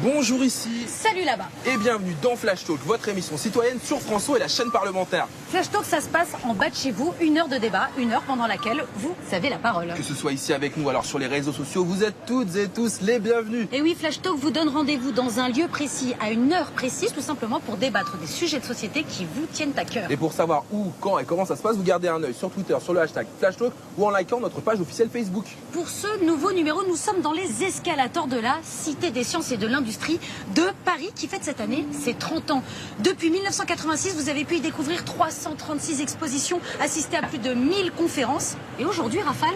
Bonjour ici Salut là-bas. et bienvenue dans Flash Talk, votre émission citoyenne sur François et la chaîne parlementaire. Flash Talk, ça se passe en bas de chez vous, 1 heure de débat, 1 heure pendant laquelle vous avez la parole. Que ce soit ici avec nous, alors sur les réseaux sociaux, vous êtes toutes et tous les bienvenus. Et oui, Flash Talk vous donne rendez-vous dans un lieu précis, à 1 heure précise, tout simplement pour débattre des sujets de société qui vous tiennent à cœur. Et pour savoir où, quand et comment ça se passe, vous gardez un œil sur Twitter, sur le hashtag Flash Talk ou en likant notre page officielle Facebook. Pour ce nouveau numéro, nous sommes dans les escalators de la Cité des Sciences et de l'Industrie de Paris qui fête cette année ses 30 ans. Depuis 1986, vous avez pu y découvrir 336 expositions, assister à plus de 1000 conférences. Et aujourd'hui, Rafale ?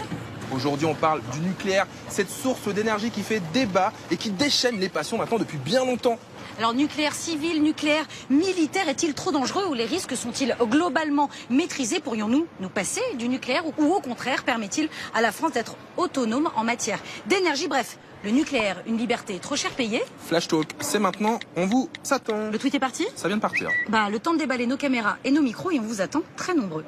Aujourd'hui, on parle du nucléaire, cette source d'énergie qui fait débat et qui déchaîne les passions maintenant depuis bien longtemps. Alors nucléaire civil, nucléaire militaire, est-il trop dangereux ou les risques sont-ils globalement maîtrisés? Pourrions-nous nous passer du nucléaire ou au contraire permet-il à la France d'être autonome en matière d'énergie? Bref, le nucléaire, une liberté trop cher payée? Flash Talk, c'est maintenant, on vous attend. Le tweet est parti? Ça vient de partir. Le temps de déballer nos caméras et nos micros et on vous attend très nombreux.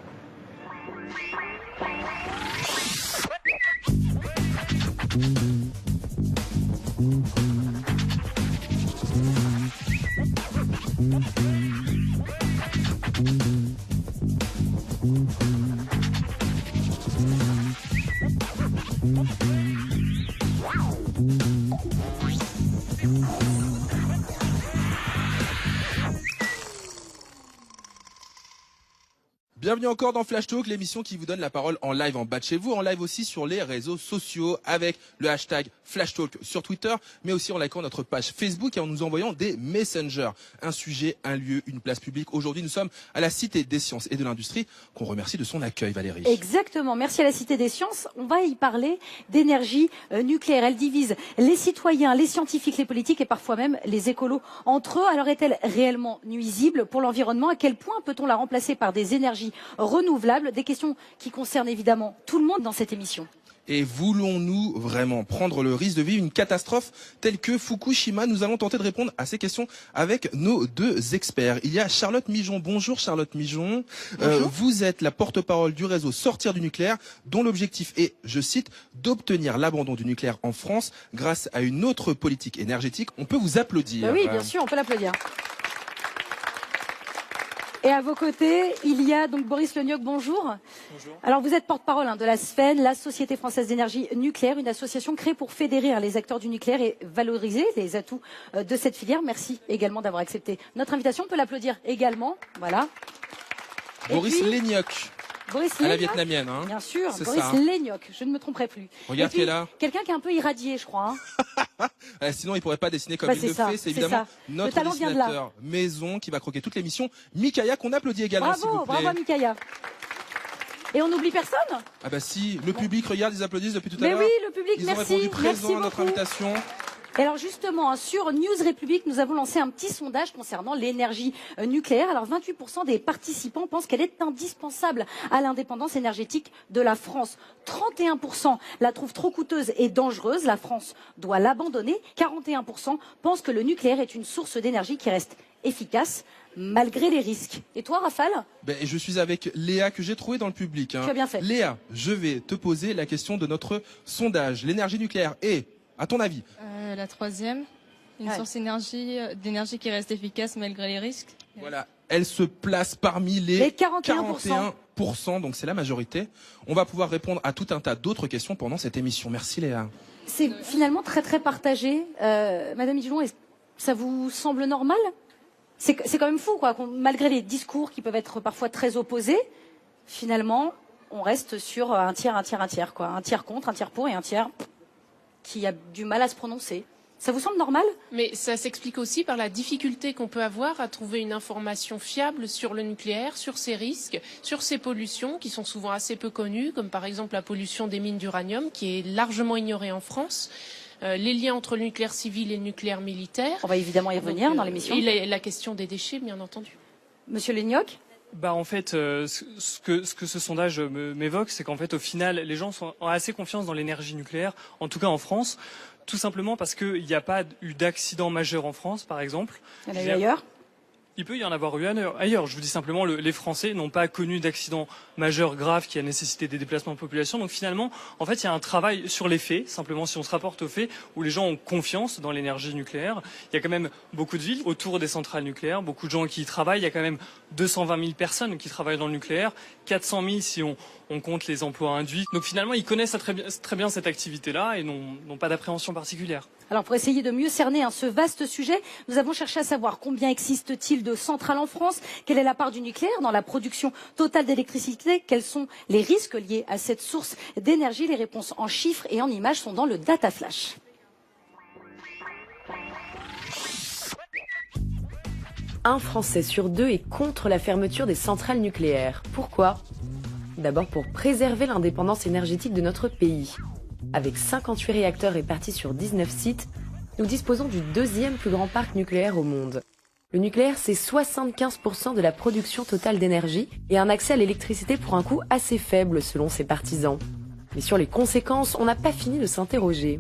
Bienvenue encore dans Flash Talk, l'émission qui vous donne la parole en live en bas de chez vous, en live aussi sur les réseaux sociaux avec le hashtag Flash Talk sur Twitter, mais aussi en likant notre page Facebook et en nous envoyant des messengers. Un sujet, un lieu, une place publique. Aujourd'hui, nous sommes à la Cité des Sciences et de l'Industrie, qu'on remercie de son accueil, Valérie. Exactement, merci à la Cité des Sciences. On va y parler d'énergie nucléaire. Elle divise les citoyens, les scientifiques, les politiques et parfois même les écolos entre eux. Alors est-elle réellement nuisible pour l'environnement? À quel point peut-on la remplacer par des énergies renouvelables? Des questions qui concernent évidemment tout le monde dans cette émission. Et voulons-nous vraiment prendre le risque de vivre une catastrophe telle que Fukushima? Nous allons tenter de répondre à ces questions avec nos deux experts. Il y a Charlotte Mijon. Bonjour Charlotte Mijon. Vous êtes la porte-parole du réseau Sortir du nucléaire, dont l'objectif est, je cite, d'obtenir l'abandon du nucléaire en France grâce à une autre politique énergétique. On peut vous applaudir. Oui, bien sûr, on peut l'applaudir. Et à vos côtés, il y a donc Boris Legnoc, bonjour. Bonjour. Alors vous êtes porte-parole de la SFEN, la Société Française d'Énergie Nucléaire, une association créée pour fédérer les acteurs du nucléaire et valoriser les atouts de cette filière. Merci également d'avoir accepté notre invitation. On peut l'applaudir également. Voilà. Boris Legnoc. Boris À la Legnoc, vietnamienne, hein. bien sûr, C'est Boris ça. Legnoc, je ne me tromperai plus. Regarde Et puis, qui est là. quelqu'un qui est un peu irradié, je crois. Sinon, il pourrait pas dessiner comme Bah, il c'est le ça, fait. c'est C'est évidemment ça. Le notre talent vient de là. dessinateur maison qui va croquer toute l'émission. Mikaya, qu'on applaudit également, s'il vous Bravo, plaît. bravo à Mikaya. Et on n'oublie personne? Ah bah si, le public regarde, ils applaudissent depuis tout à Mais l'heure. oui, le public, Ils ont merci. répondu présent Merci à notre beaucoup. invitation. Et alors justement, sur News République, nous avons lancé un petit sondage concernant l'énergie nucléaire. Alors 28% des participants pensent qu'elle est indispensable à l'indépendance énergétique de la France. 31% la trouvent trop coûteuse et dangereuse. La France doit l'abandonner. 41% pensent que le nucléaire est une source d'énergie qui reste efficace malgré les risques. Et toi, Rafale? Je suis avec Léa que j'ai trouvé dans le public. Tu as bien fait. Léa, je vais te poser la question de notre sondage. L'énergie nucléaire est, à ton avis, La troisième, une Ouais. source d'énergie qui reste efficace malgré les risques. voilà, elle se place parmi les Les 41%. 41%, donc c'est la majorité. On va pouvoir répondre à tout un tas d'autres questions pendant cette émission. Merci Léa. C'est finalement très très partagé. Madame Higelon, ça vous semble normal? C'est quand même fou, quoi. Malgré les discours qui peuvent être parfois très opposés, finalement, on reste sur un tiers, quoi. Un tiers contre, un tiers pour et un tiers qui a du mal à se prononcer. Ça vous semble normal? Mais ça s'explique aussi par la difficulté qu'on peut avoir à trouver une information fiable sur le nucléaire, sur ses risques, sur ses pollutions qui sont souvent assez peu connues, comme par exemple la pollution des mines d'uranium qui est largement ignorée en France. Les liens entre le nucléaire civil et le nucléaire militaire. On va évidemment y revenir dans l'émission. Et la question des déchets, bien entendu. Monsieur Legnoc? En fait, ce que ce sondage m'évoque, c'est qu'en fait, au final, les gens ont assez confiance dans l'énergie nucléaire, en tout cas en France, tout simplement parce qu'il n'y a pas eu d'accident majeur en France, par exemple. Il y en a eu ailleurs? il peut y en avoir eu ailleurs. Je vous dis simplement, les Français n'ont pas connu d'accident majeur grave qui a nécessité des déplacements de population. Donc finalement, en fait, il y a un travail sur les faits, simplement si on se rapporte aux faits, où les gens ont confiance dans l'énergie nucléaire. Il y a quand même beaucoup de villes autour des centrales nucléaires, beaucoup de gens qui y travaillent. Il y a quand même 220 000 personnes qui travaillent dans le nucléaire, 400 000 si on compte les emplois induits. Donc finalement, ils connaissent très bien cette activité-là et n'ont pas d'appréhension particulière. Alors pour essayer de mieux cerner ce vaste sujet, nous avons cherché à savoir combien existe-t-il de centrales en France, quelle est la part du nucléaire dans la production totale d'électricité, quels sont les risques liés à cette source d'énergie. Les réponses en chiffres et en images sont dans le Data Flash. Un Français sur deux est contre la fermeture des centrales nucléaires. Pourquoi ? D'abord pour préserver l'indépendance énergétique de notre pays. Avec 58 réacteurs répartis sur 19 sites, nous disposons du deuxième plus grand parc nucléaire au monde. Le nucléaire, c'est 75% de la production totale d'énergie et un accès à l'électricité pour un coût assez faible selon ses partisans. Mais sur les conséquences, on n'a pas fini de s'interroger.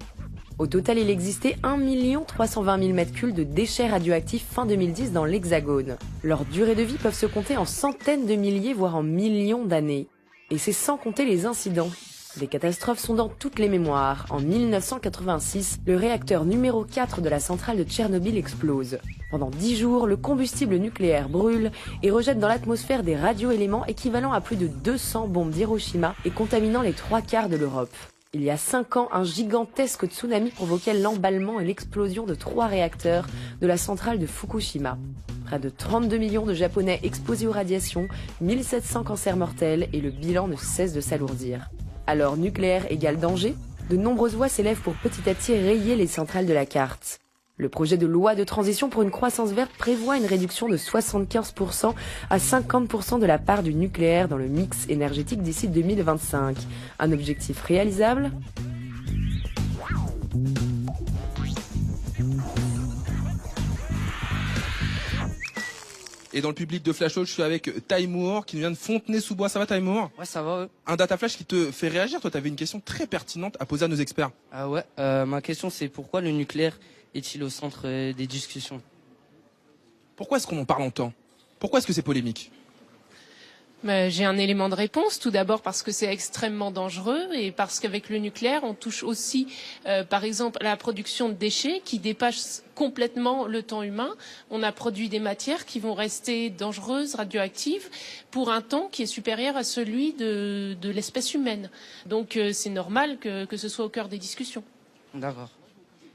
Au total, il existait 1 320 000 m3 de déchets radioactifs fin 2010 dans l'Hexagone. Leur durée de vie peuvent se compter en centaines de milliers, voire en millions d'années. Et c'est sans compter les incidents. Des catastrophes sont dans toutes les mémoires. En 1986, le réacteur numéro 4 de la centrale de Tchernobyl explose. Pendant 10 jours, le combustible nucléaire brûle et rejette dans l'atmosphère des radioéléments équivalents à plus de 200 bombes d'Hiroshima et contaminant les 3/4 de l'Europe. Il y a 5 ans, un gigantesque tsunami provoquait l'emballement et l'explosion de 3 réacteurs de la centrale de Fukushima. Près de 32 millions de Japonais exposés aux radiations, 1700 cancers mortels et le bilan ne cesse de s'alourdir. Alors, nucléaire égale danger ? De nombreuses voix s'élèvent pour petit à petit rayer les centrales de la carte. Le projet de loi de transition pour une croissance verte prévoit une réduction de 75% à 50% de la part du nucléaire dans le mix énergétique d'ici 2025. Un objectif réalisable ? Et dans le public de Flash Talk, je suis avec Taimour qui nous vient de Fontenay-sous-Bois. Ça va Taimour ? Ouais, ça va. Un data flash qui te fait réagir. Toi, tu avais une question très pertinente à poser à nos experts. Ah ouais, ma question c'est pourquoi le nucléaire est-il au centre des discussions? Pourquoi est-ce qu'on en parle en temps ? Pourquoi est-ce que c'est polémique ? J'ai un élément de réponse. Tout d'abord parce que c'est extrêmement dangereux et parce qu'avec le nucléaire, on touche aussi, par exemple, à la production de déchets qui dépassent complètement le temps humain. On a produit des matières qui vont rester dangereuses, radioactives, pour un temps qui est supérieur à celui de l'espèce humaine. Donc c'est normal que ce soit au cœur des discussions. D'accord.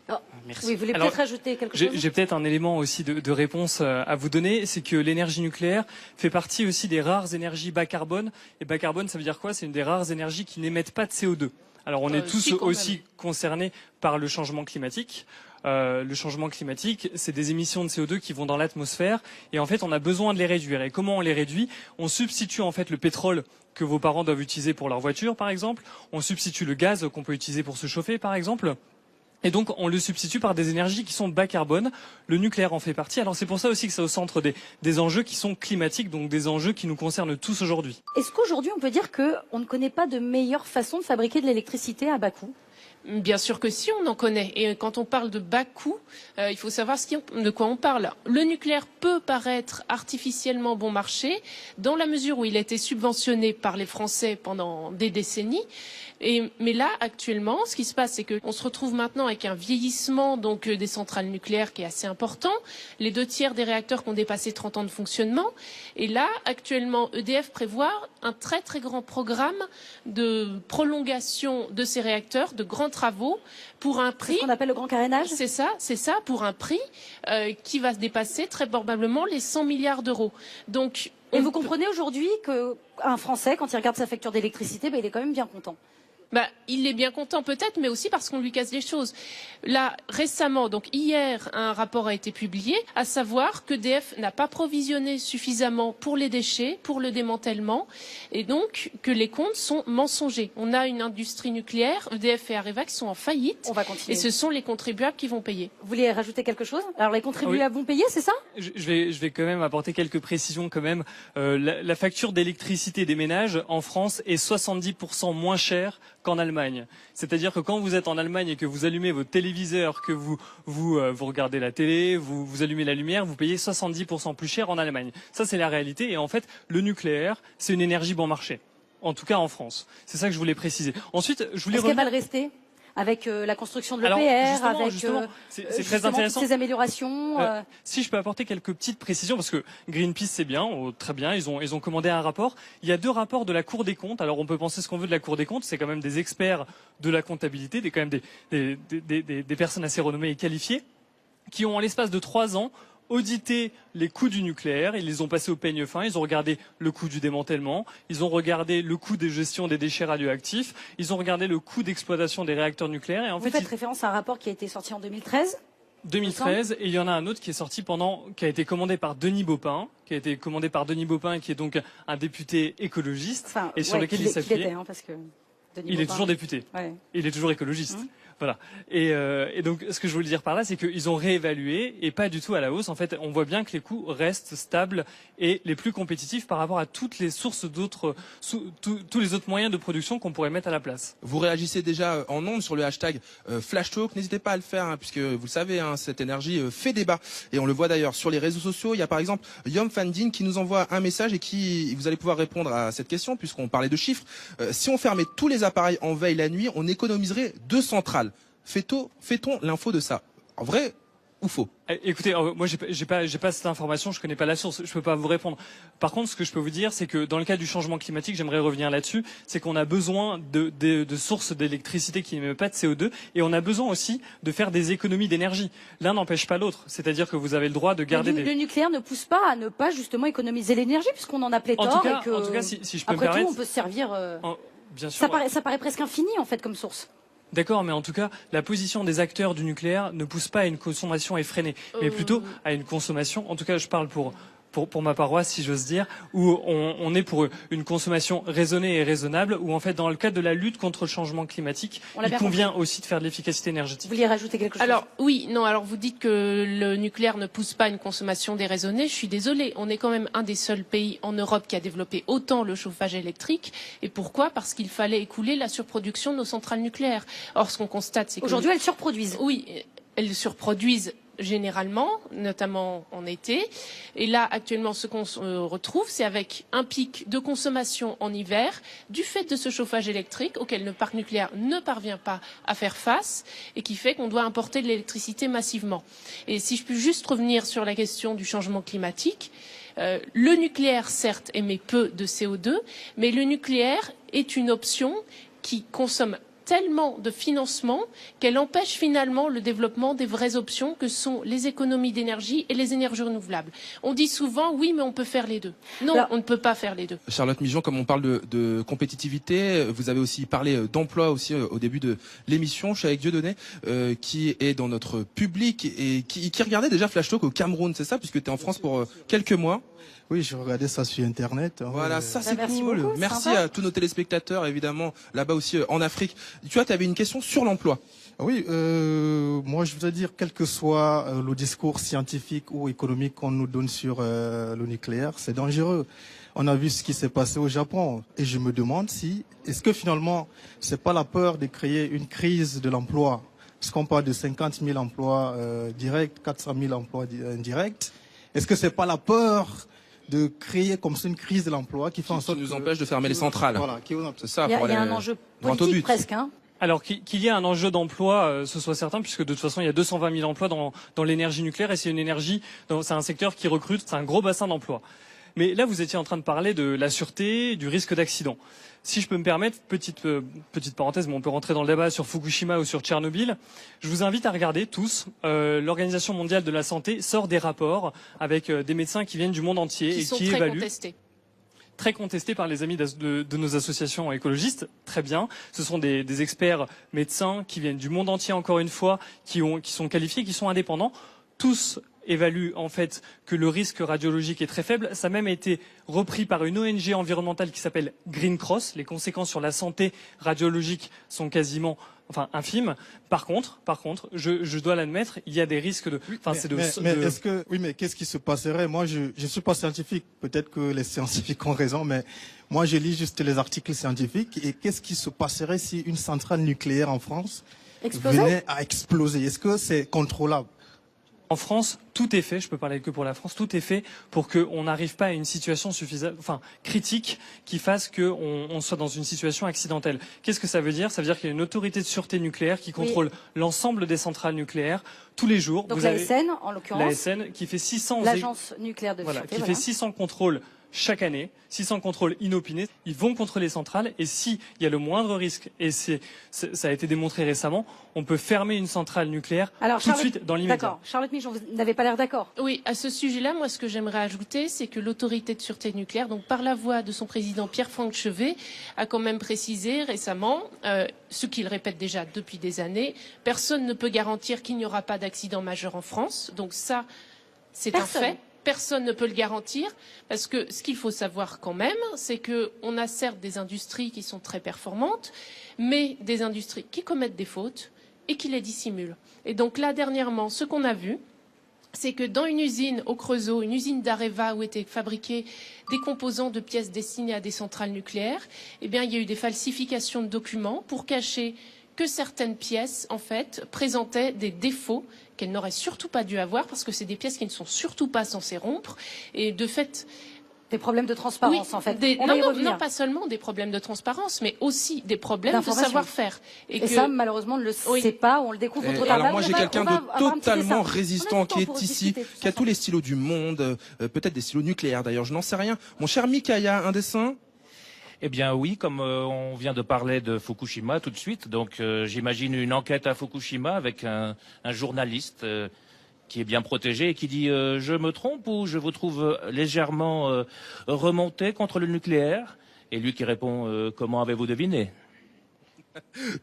Oh. Merci. Oui, vous voulez peut-être rajouter quelque chose ? J'ai peut-être un élément aussi de réponse à vous donner, c'est que l'énergie nucléaire fait partie aussi des rares énergies bas carbone. Et bas carbone, ça veut dire quoi ? C'est une des rares énergies qui n'émettent pas de CO2. Alors on est tous aussi concernés par le changement climatique. Le changement climatique, c'est des émissions de CO2 qui vont dans l'atmosphère et en fait on a besoin de les réduire. Et comment on les réduit ? On substitue en fait le pétrole que vos parents doivent utiliser pour leur voiture par exemple. On substitue le gaz qu'on peut utiliser pour se chauffer par exemple. Et donc, on le substitue par des énergies qui sont bas carbone. Le nucléaire en fait partie. Alors, c'est pour ça aussi que c'est au centre des enjeux qui sont climatiques, donc des enjeux qui nous concernent tous aujourd'hui. Est-ce qu'aujourd'hui, on peut dire qu'on ne connaît pas de meilleure façon de fabriquer de l'électricité à bas coût ? Bien sûr que si, on en connaît. Et quand on parle de bas coût, il faut savoir de quoi on parle. Le nucléaire peut paraître artificiellement bon marché dans la mesure où il a été subventionné par les Français pendant des décennies. Mais là, actuellement, ce qui se passe, c'est qu'on se retrouve maintenant avec un vieillissement donc des centrales nucléaires qui est assez important. Les 2/3 des réacteurs qui ont dépassé 30 ans de fonctionnement. Et là, actuellement, EDF prévoit un très très grand programme de prolongation de ces réacteurs, de grands travaux, pour un prix. C'est ce qu'on appelle le grand carénage ? C'est ça, pour un prix qui va dépasser très probablement les 100 milliards d'euros. Donc, et vous comprenez aujourd'hui qu'un Français, quand il regarde sa facture d'électricité, il est quand même bien content. Il est bien content peut-être, mais aussi parce qu'on lui casse les choses. Là, récemment, donc hier, un rapport a été publié, à savoir qu'EDF n'a pas provisionné suffisamment pour les déchets, pour le démantèlement, et donc que les comptes sont mensongers. On a une industrie nucléaire, EDF et Areva, qui sont en faillite. On va continuer. Et ce sont les contribuables qui vont payer. Vous voulez rajouter quelque chose ? Alors les contribuables vont payer, c'est ça ? Je vais quand même apporter quelques précisions quand même. La facture d'électricité des ménages en France est 70% moins chère qu'en Allemagne. C'est-à-dire que quand vous êtes en Allemagne et que vous allumez votre téléviseur, que vous regardez la télé, vous allumez la lumière, vous payez 70% plus cher en Allemagne. Ça, c'est la réalité. Et en fait, le nucléaire, c'est une énergie bon marché. En tout cas en France. C'est ça que je voulais préciser. Ensuite, je voulais Est-ce qu'elle va le rester avec la construction de l'EPR, avec c'est très intéressant. toutes ces améliorations Si je peux apporter quelques petites précisions, parce que Greenpeace c'est bien, très bien, ils ont commandé un rapport. Il y a 2 rapports de la Cour des comptes. Alors on peut penser ce qu'on veut de la Cour des comptes, c'est quand même des experts de la comptabilité, des personnes assez renommées et qualifiées, qui ont en l'espace de 3 ans audité les coûts du nucléaire, ils les ont passés au peigne fin, ils ont regardé le coût du démantèlement, ils ont regardé le coût de gestion des déchets radioactifs, ils ont regardé le coût d'exploitation des réacteurs nucléaires. Et en Vous faites référence à un rapport qui a été sorti en 2013 2013, et il y en a un autre qui est sorti qui a été commandé par Denis Baupin, qui est donc un député écologiste, et sur lequel il s'appuyait. Parce que il est toujours député. Ouais. Il est toujours écologiste. Voilà. Et donc, ce que je voulais dire par là, c'est qu'ils ont réévalué et pas du tout à la hausse. En fait, on voit bien que les coûts restent stables et les plus compétitifs par rapport à toutes les sources tous les autres moyens de production qu'on pourrait mettre à la place. Vous réagissez déjà en ondes sur le hashtag FlashTalk. N'hésitez pas à le faire, puisque vous le savez, cette énergie fait débat. Et on le voit d'ailleurs sur les réseaux sociaux. Il y a par exemple Yom Fandin qui nous envoie un message et vous allez pouvoir répondre à cette question, puisqu'on parlait de chiffres. Si on fermait tous les appareils en veille la nuit, on économiserait 2 centrales. Fait-on l'info de ça? En vrai ou faux? Écoutez, moi j'ai pas cette information, je connais pas la source, je peux pas vous répondre. Par contre, ce que je peux vous dire, c'est que dans le cas du changement climatique, j'aimerais revenir là-dessus, c'est qu'on a besoin de sources d'électricité qui n'émettent pas de CO2, et on a besoin aussi de faire des économies d'énergie. L'un n'empêche pas l'autre, c'est-à-dire que vous avez le droit de garder le nucléaire ne pousse pas à ne pas justement économiser l'énergie, puisqu'on en a pléthore. En tout cas, si je peux me permettre, tout, on peut se servir. Bien sûr. Ça paraît presque infini en fait comme source. D'accord, mais en tout cas, la position des acteurs du nucléaire ne pousse pas à une consommation effrénée, mais plutôt à une consommation, en tout cas je parle pour ma paroisse, si j'ose dire, où on est pour une consommation raisonnée et raisonnable, où en fait, dans le cadre de la lutte contre le changement climatique, il convient aussi de faire de l'efficacité énergétique. Vous vouliez rajouter quelque chose? Alors, oui, non, alors vous dites que le nucléaire ne pousse pas à une consommation déraisonnée. Je suis désolée, on est quand même un des seuls pays en Europe qui a développé autant le chauffage électrique. Et pourquoi? Parce qu'il fallait écouler la surproduction de nos centrales nucléaires. Or, ce qu'on constate, c'est qu'aujourd'hui, elles surproduisent. Oui, elles surproduisent généralement, notamment en été. Et là, actuellement, ce qu'on retrouve, c'est avec un pic de consommation en hiver, du fait de ce chauffage électrique auquel le parc nucléaire ne parvient pas à faire face et qui fait qu'on doit importer de l'électricité massivement. Et si je puis juste revenir sur la question du changement climatique, le nucléaire, certes, émet peu de CO2, mais le nucléaire est une option qui consomme tellement de financement qu'elle empêche finalement le développement des vraies options que sont les économies d'énergie et les énergies renouvelables. On dit souvent oui, mais on peut faire les deux. Non, alors, on ne peut pas faire les deux. Charlotte Migeon, comme on parle de compétitivité, vous avez aussi parlé d'emploi aussi au début de l'émission. Je suis avec Dieudonné qui est dans notre public et qui regardait déjà Flash Talk au Cameroun, c'est ça, puisque tu es en France pour quelques mois. Oui, je regardais ça sur Internet. Voilà, ça c'est cool. Beaucoup, merci à tous nos téléspectateurs, évidemment, là-bas aussi en Afrique. Tu vois, tu avais une question sur l'emploi. Oui, moi je voudrais dire, quel que soit le discours scientifique ou économique qu'on nous donne sur le nucléaire, c'est dangereux. On a vu ce qui s'est passé au Japon et je me demande est-ce que finalement, c'est pas la peur de créer une crise de l'emploi? Parce qu'on parle de 50 000 emplois directs, 400 000 emplois indirects. Est-ce que c'est pas la peur de créer comme ça une crise de l'emploi qui fait en sorte nous empêche de fermer les centrales? Voilà, c'est ça. Il y a un enjeu politique presque, hein. Alors qu'il y ait un enjeu d'emploi, ce soit certain, puisque de toute façon il y a 220 000 emplois dans l'énergie nucléaire et c'est une énergie, c'est un secteur qui recrute, c'est un gros bassin d'emploi. Mais là, vous étiez en train de parler de la sûreté, du risque d'accident. Si je peux me permettre, petite parenthèse, mais on peut rentrer dans le débat sur Fukushima ou sur Tchernobyl. Je vous invite à regarder tous. L'Organisation mondiale de la santé sort des rapports avec des médecins qui viennent du monde entier qui et sont qui très évaluent. Très contestés par les amis de nos associations écologistes. Très bien. Ce sont des experts médecins qui viennent du monde entier, encore une fois, qui sont qualifiés, qui sont indépendants. Tous évalue en fait que le risque radiologique est très faible. Ça a même été repris par une ONG environnementale qui s'appelle Green Cross. Les conséquences sur la santé radiologique sont quasiment infime. Par contre, je dois l'admettre, il y a des risques de. Mais qu'est-ce qui se passerait? Moi, je suis pas scientifique. Peut-être que les scientifiques ont raison, mais moi, je lis juste les articles scientifiques. Et qu'est-ce qui se passerait si une centrale nucléaire en France venait à exploser? Est-ce que c'est contrôlable? En France, tout est fait, je peux parler que pour la France, tout est fait pour qu'on n'arrive pas à une situation critique qui fasse qu'on soit dans une situation accidentelle. Qu'est-ce que ça veut dire? Ça veut dire qu'il y a une autorité de sûreté nucléaire qui contrôle l'ensemble des centrales nucléaires tous les jours. Donc l'ASN, en l'occurrence. L'ASN qui fait 600... L'agence nucléaire de sûreté. Fait 600 contrôles chaque année, 600 contrôles inopinés. Ils vont contrôler les centrales et s'il y a le moindre risque, et ça a été démontré récemment, on peut fermer une centrale nucléaire tout de suite dans l'immédiat. D'accord. Charlotte Mijon, vous n'avez pas l'air d'accord? Oui, à ce sujet-là, moi, ce que j'aimerais ajouter, c'est que l'autorité de sûreté nucléaire, donc par la voix de son président Pierre-Franck Chevet, a quand même précisé récemment, ce qu'il répète déjà depuis des années, personne ne peut garantir qu'il n'y aura pas d'accident majeur en France. Donc ça, c'est un fait. Personne ne peut le garantir, parce que ce qu'il faut savoir quand même, c'est qu'on a certes des industries qui sont très performantes, mais des industries qui commettent des fautes et qui les dissimulent. Et donc là, dernièrement, ce qu'on a vu, c'est que dans une usine au Creusot, une usine d'Areva où étaient fabriqués des composants de pièces destinées à des centrales nucléaires, eh bien, il y a eu des falsifications de documents pour cacher que certaines pièces, en fait, présentaient des défauts qu'elles n'auraient surtout pas dû avoir, parce que c'est des pièces qui ne sont surtout pas censées rompre. Et de fait... Des problèmes de transparence, en fait. Non, pas seulement des problèmes de transparence, mais aussi des problèmes de savoir-faire. Et ça, malheureusement, on ne le sait pas, on le découvre trop tard. Alors moi, j'ai quelqu'un de totalement résistant qui est ici, qui a tous les stylos du monde, peut-être des stylos nucléaires d'ailleurs, je n'en sais rien. Mon cher Mikaya, un dessin? Eh bien oui, comme on vient de parler de Fukushima tout de suite, donc j'imagine une enquête à Fukushima avec un journaliste qui est bien protégé et qui dit je me trompe ou je vous trouve légèrement remonté contre le nucléaire? Et lui qui répond comment avez-vous deviné?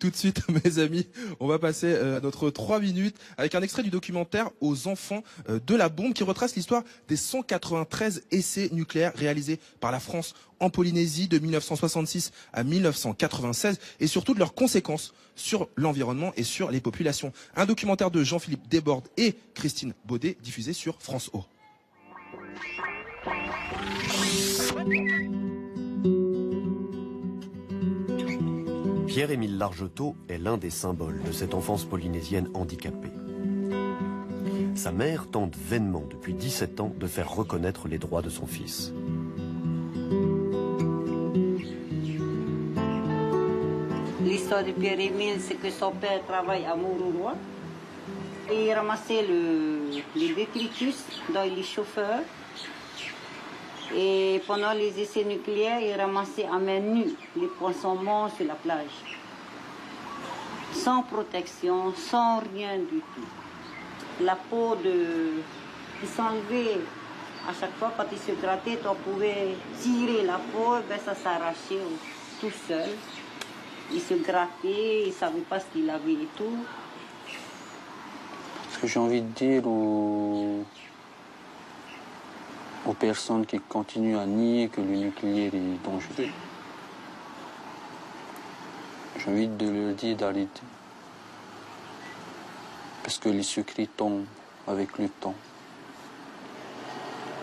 Tout de suite, mes amis, on va passer à notre 3 minutes avec un extrait du documentaire Aux enfants de la bombe qui retrace l'histoire des 193 essais nucléaires réalisés par la France en Polynésie de 1966 à 1996 et surtout de leurs conséquences sur l'environnement et sur les populations. Un documentaire de Jean-Philippe Desbordes et Christine Baudet diffusé sur France O. Pierre-Émile Largetot est l'un des symboles de cette enfance polynésienne handicapée. Sa mère tente vainement depuis 17 ans de faire reconnaître les droits de son fils. L'histoire de Pierre-Émile, c'est que son père travaille à Mourouroua et il ramassait les détritus dans les chauffeurs. Et pendant les essais nucléaires, il ramassait à main nue les poissons morts sur la plage. Sans protection, sans rien du tout. La peau il s'enlevait à chaque fois quand il se grattait, on pouvait tirer la peau, ben ça s'arrachait tout seul. Il se grattait, il ne savait pas ce qu'il avait et tout. Ce que j'ai envie de dire aux personnes qui continuent à nier que le nucléaire est dangereux. J'ai envie de leur dire d'arrêter. Parce que les secrets tombent avec le temps.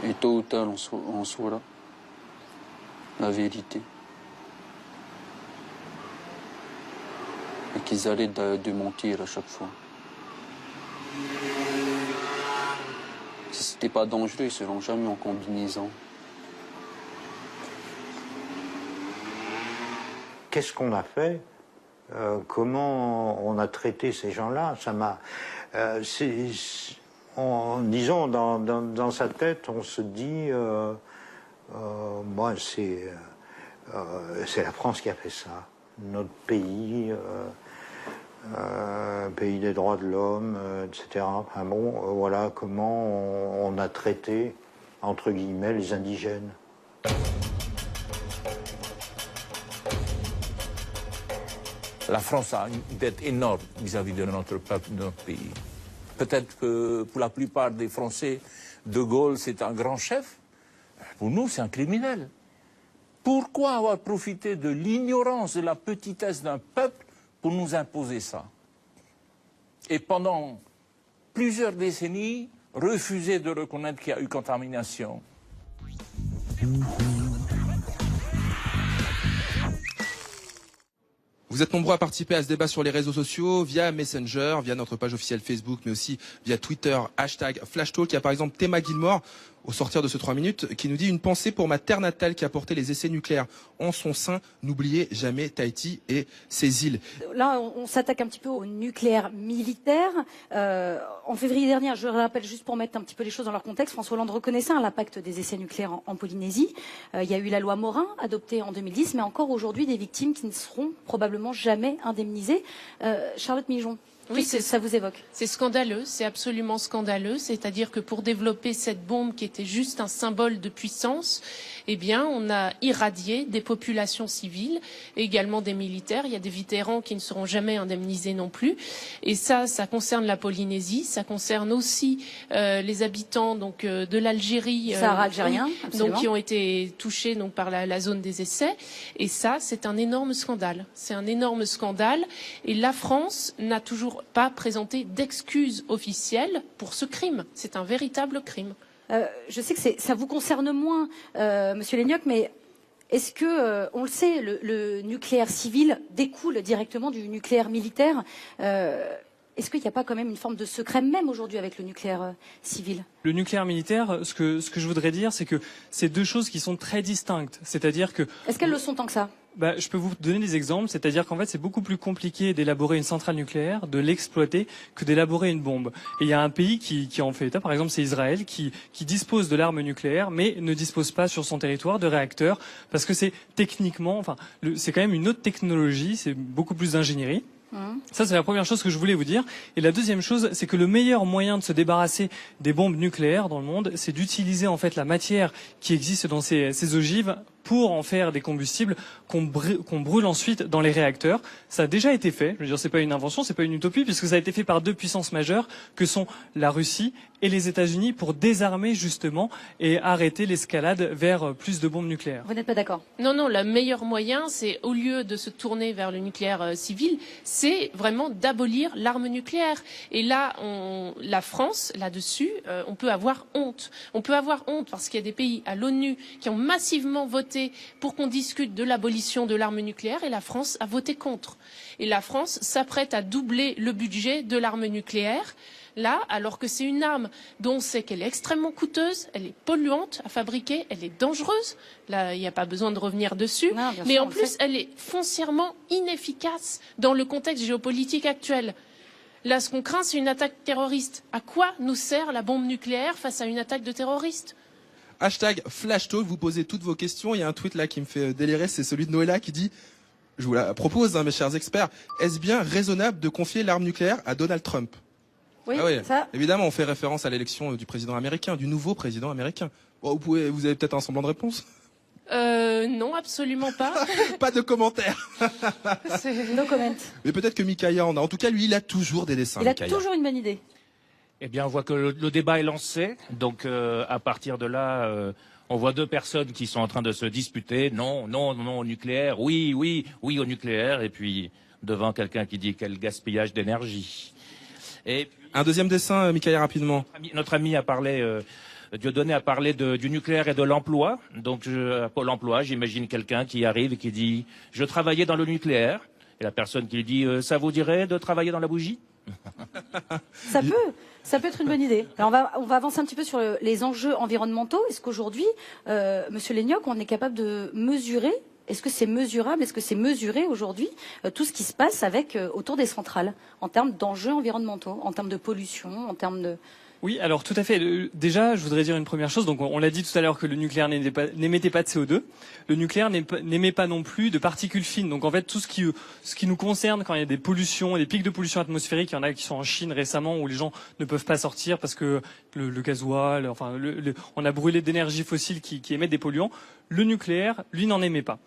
Et tôt ou tard, on saura la vérité. Et qu'ils arrêtent de mentir à chaque fois. Si c'était pas dangereux, ils ne seront jamais en combinaison. Qu'est-ce qu'on a fait? Comment on a traité ces gens-là? Ça m'a... disons, dans sa tête, on se dit... moi, c'est la France qui a fait ça. Notre pays... pays des droits de l'homme, etc. Enfin bon, voilà comment on a traité, entre guillemets, les indigènes. La France a une dette énorme vis-à-vis de notre peuple, de notre pays. peut-être que pour la plupart des Français, De Gaulle, c'est un grand chef. Pour nous, c'est un criminel. Pourquoi avoir profité de l'ignorance, de la petitesse d'un peuple pour nous imposer ça? Et pendant plusieurs décennies, refuser de reconnaître qu'il y a eu contamination. Vous êtes nombreux à participer à ce débat sur les réseaux sociaux, via Messenger, via notre page officielle Facebook, mais aussi via Twitter, #FlashTalk. Il y a par exemple Théma Gilmore, au sortir de ce 3 minutes, qui nous dit une pensée pour ma terre natale qui a porté les essais nucléaires en son sein. N'oubliez jamais Tahiti et ses îles. Là, on s'attaque un petit peu au nucléaire militaire. En février dernier, je le rappelle juste pour mettre un petit peu les choses dans leur contexte, François Hollande reconnaissait l'impact des essais nucléaires en Polynésie. Il y a eu la loi Morin, adoptée en 2010, mais encore aujourd'hui des victimes qui ne seront probablement jamais indemnisées. Charlotte Mijon. Oui, ça vous évoque? C'est scandaleux, c'est absolument scandaleux. C'est-à-dire que pour développer cette bombe qui était juste un symbole de puissance, eh bien, on a irradié des populations civiles et également des militaires. Il y a des vétérans qui ne seront jamais indemnisés non plus. Et ça concerne la Polynésie, ça concerne aussi les habitants donc de l'Algérie, Sahara algérien, donc qui ont été touchés donc par la zone des essais. Et ça, c'est un énorme scandale. C'est un énorme scandale. Et la France n'a toujours pas présenté d'excuses officielles pour ce crime. C'est un véritable crime. Je sais que ça vous concerne moins, Monsieur Lénioc, mais est-ce que, on le sait, le nucléaire civil découle directement du nucléaire militaire? Est-ce qu'il n'y a pas quand même une forme de secret même aujourd'hui avec le nucléaire civil? Le nucléaire militaire, ce que je voudrais dire, c'est que c'est deux choses qui sont très distinctes. C'est-à-dire que... Est-ce qu'elles le sont tant que ça? Je peux vous donner des exemples, c'est-à-dire qu'en fait c'est beaucoup plus compliqué d'élaborer une centrale nucléaire, de l'exploiter, que d'élaborer une bombe. Et il y a un pays qui en fait état, par exemple c'est Israël, qui dispose de l'arme nucléaire, mais ne dispose pas sur son territoire de réacteurs, parce que c'est techniquement, c'est quand même une autre technologie, c'est beaucoup plus d'ingénierie. Ça, c'est la première chose que je voulais vous dire. Et la deuxième chose, c'est que le meilleur moyen de se débarrasser des bombes nucléaires dans le monde, c'est d'utiliser en fait la matière qui existe dans ces ogives pour en faire des combustibles qu'on brûle ensuite dans les réacteurs. Ça a déjà été fait. Je veux dire, c'est pas une invention, c'est pas une utopie, puisque ça a été fait par deux puissances majeures que sont la Russie et les États-Unis pour désarmer justement et arrêter l'escalade vers plus de bombes nucléaires. Vous n'êtes pas d'accord? Non, le meilleur moyen, c'est au lieu de se tourner vers le nucléaire civil, c'est vraiment d'abolir l'arme nucléaire. Et là, la France, là-dessus, on peut avoir honte. On peut avoir honte parce qu'il y a des pays à l'ONU qui ont massivement voté pour qu'on discute de l'abolition de l'arme nucléaire et la France a voté contre. Et la France s'apprête à doubler le budget de l'arme nucléaire. Là, alors que c'est une arme dont on sait qu'elle est extrêmement coûteuse, elle est polluante à fabriquer, elle est dangereuse. Là, il n'y a pas besoin de revenir dessus. Non, mais sûr, en plus, elle est foncièrement inefficace dans le contexte géopolitique actuel. Là, ce qu'on craint, c'est une attaque terroriste. À quoi nous sert la bombe nucléaire face à une attaque de terroristes? #FlashTalk, vous posez toutes vos questions. Il y a un tweet là qui me fait délirer, c'est celui de Noëlla qui dit, je vous la propose, mes chers experts, est-ce bien raisonnable de confier l'arme nucléaire à Donald Trump? Oui, ça. Évidemment, on fait référence à l'élection du président américain, du nouveau président américain. Bon, vous avez peut-être un semblant de réponse? Non, absolument pas. Pas de commentaires. No comment. Mais peut-être que Mikaya en a. En tout cas, lui, il a toujours des dessins. Il a toujours une bonne idée. Eh bien, on voit que le débat est lancé. Donc, à partir de là, on voit deux personnes qui sont en train de se disputer. Non au nucléaire. Oui au nucléaire. Et puis, devant quelqu'un qui dit quel gaspillage d'énergie. Et un deuxième dessin, Mikaya, rapidement. Notre ami a parlé, Dieudonné a parlé du nucléaire et de l'emploi. Donc, à Pôle emploi, j'imagine quelqu'un qui arrive et qui dit « Je travaillais dans le nucléaire ». Et la personne qui lui dit « Ça vous dirait de travailler dans la bougie ?» Ça peut être une bonne idée. Alors on va avancer un petit peu sur les enjeux environnementaux. Est-ce qu'aujourd'hui, Monsieur Lénioc, on est capable de mesurer? Est-ce que c'est mesurable? Est-ce que c'est mesuré aujourd'hui tout ce qui se passe autour des centrales en termes d'enjeux environnementaux, en termes de pollution, en termes de... Oui, alors tout à fait. Déjà, je voudrais dire une première chose. Donc, on l'a dit tout à l'heure que le nucléaire n'émettait pas de CO2. Le nucléaire n'émet pas non plus de particules fines. Donc, en fait, tout ce qui nous concerne quand il y a des pollutions, des pics de pollution atmosphérique, il y en a qui sont en Chine récemment où les gens ne peuvent pas sortir parce que le gasoil, on a brûlé d'énergie fossile qui émettent des polluants. Le nucléaire, lui, n'en émet pas.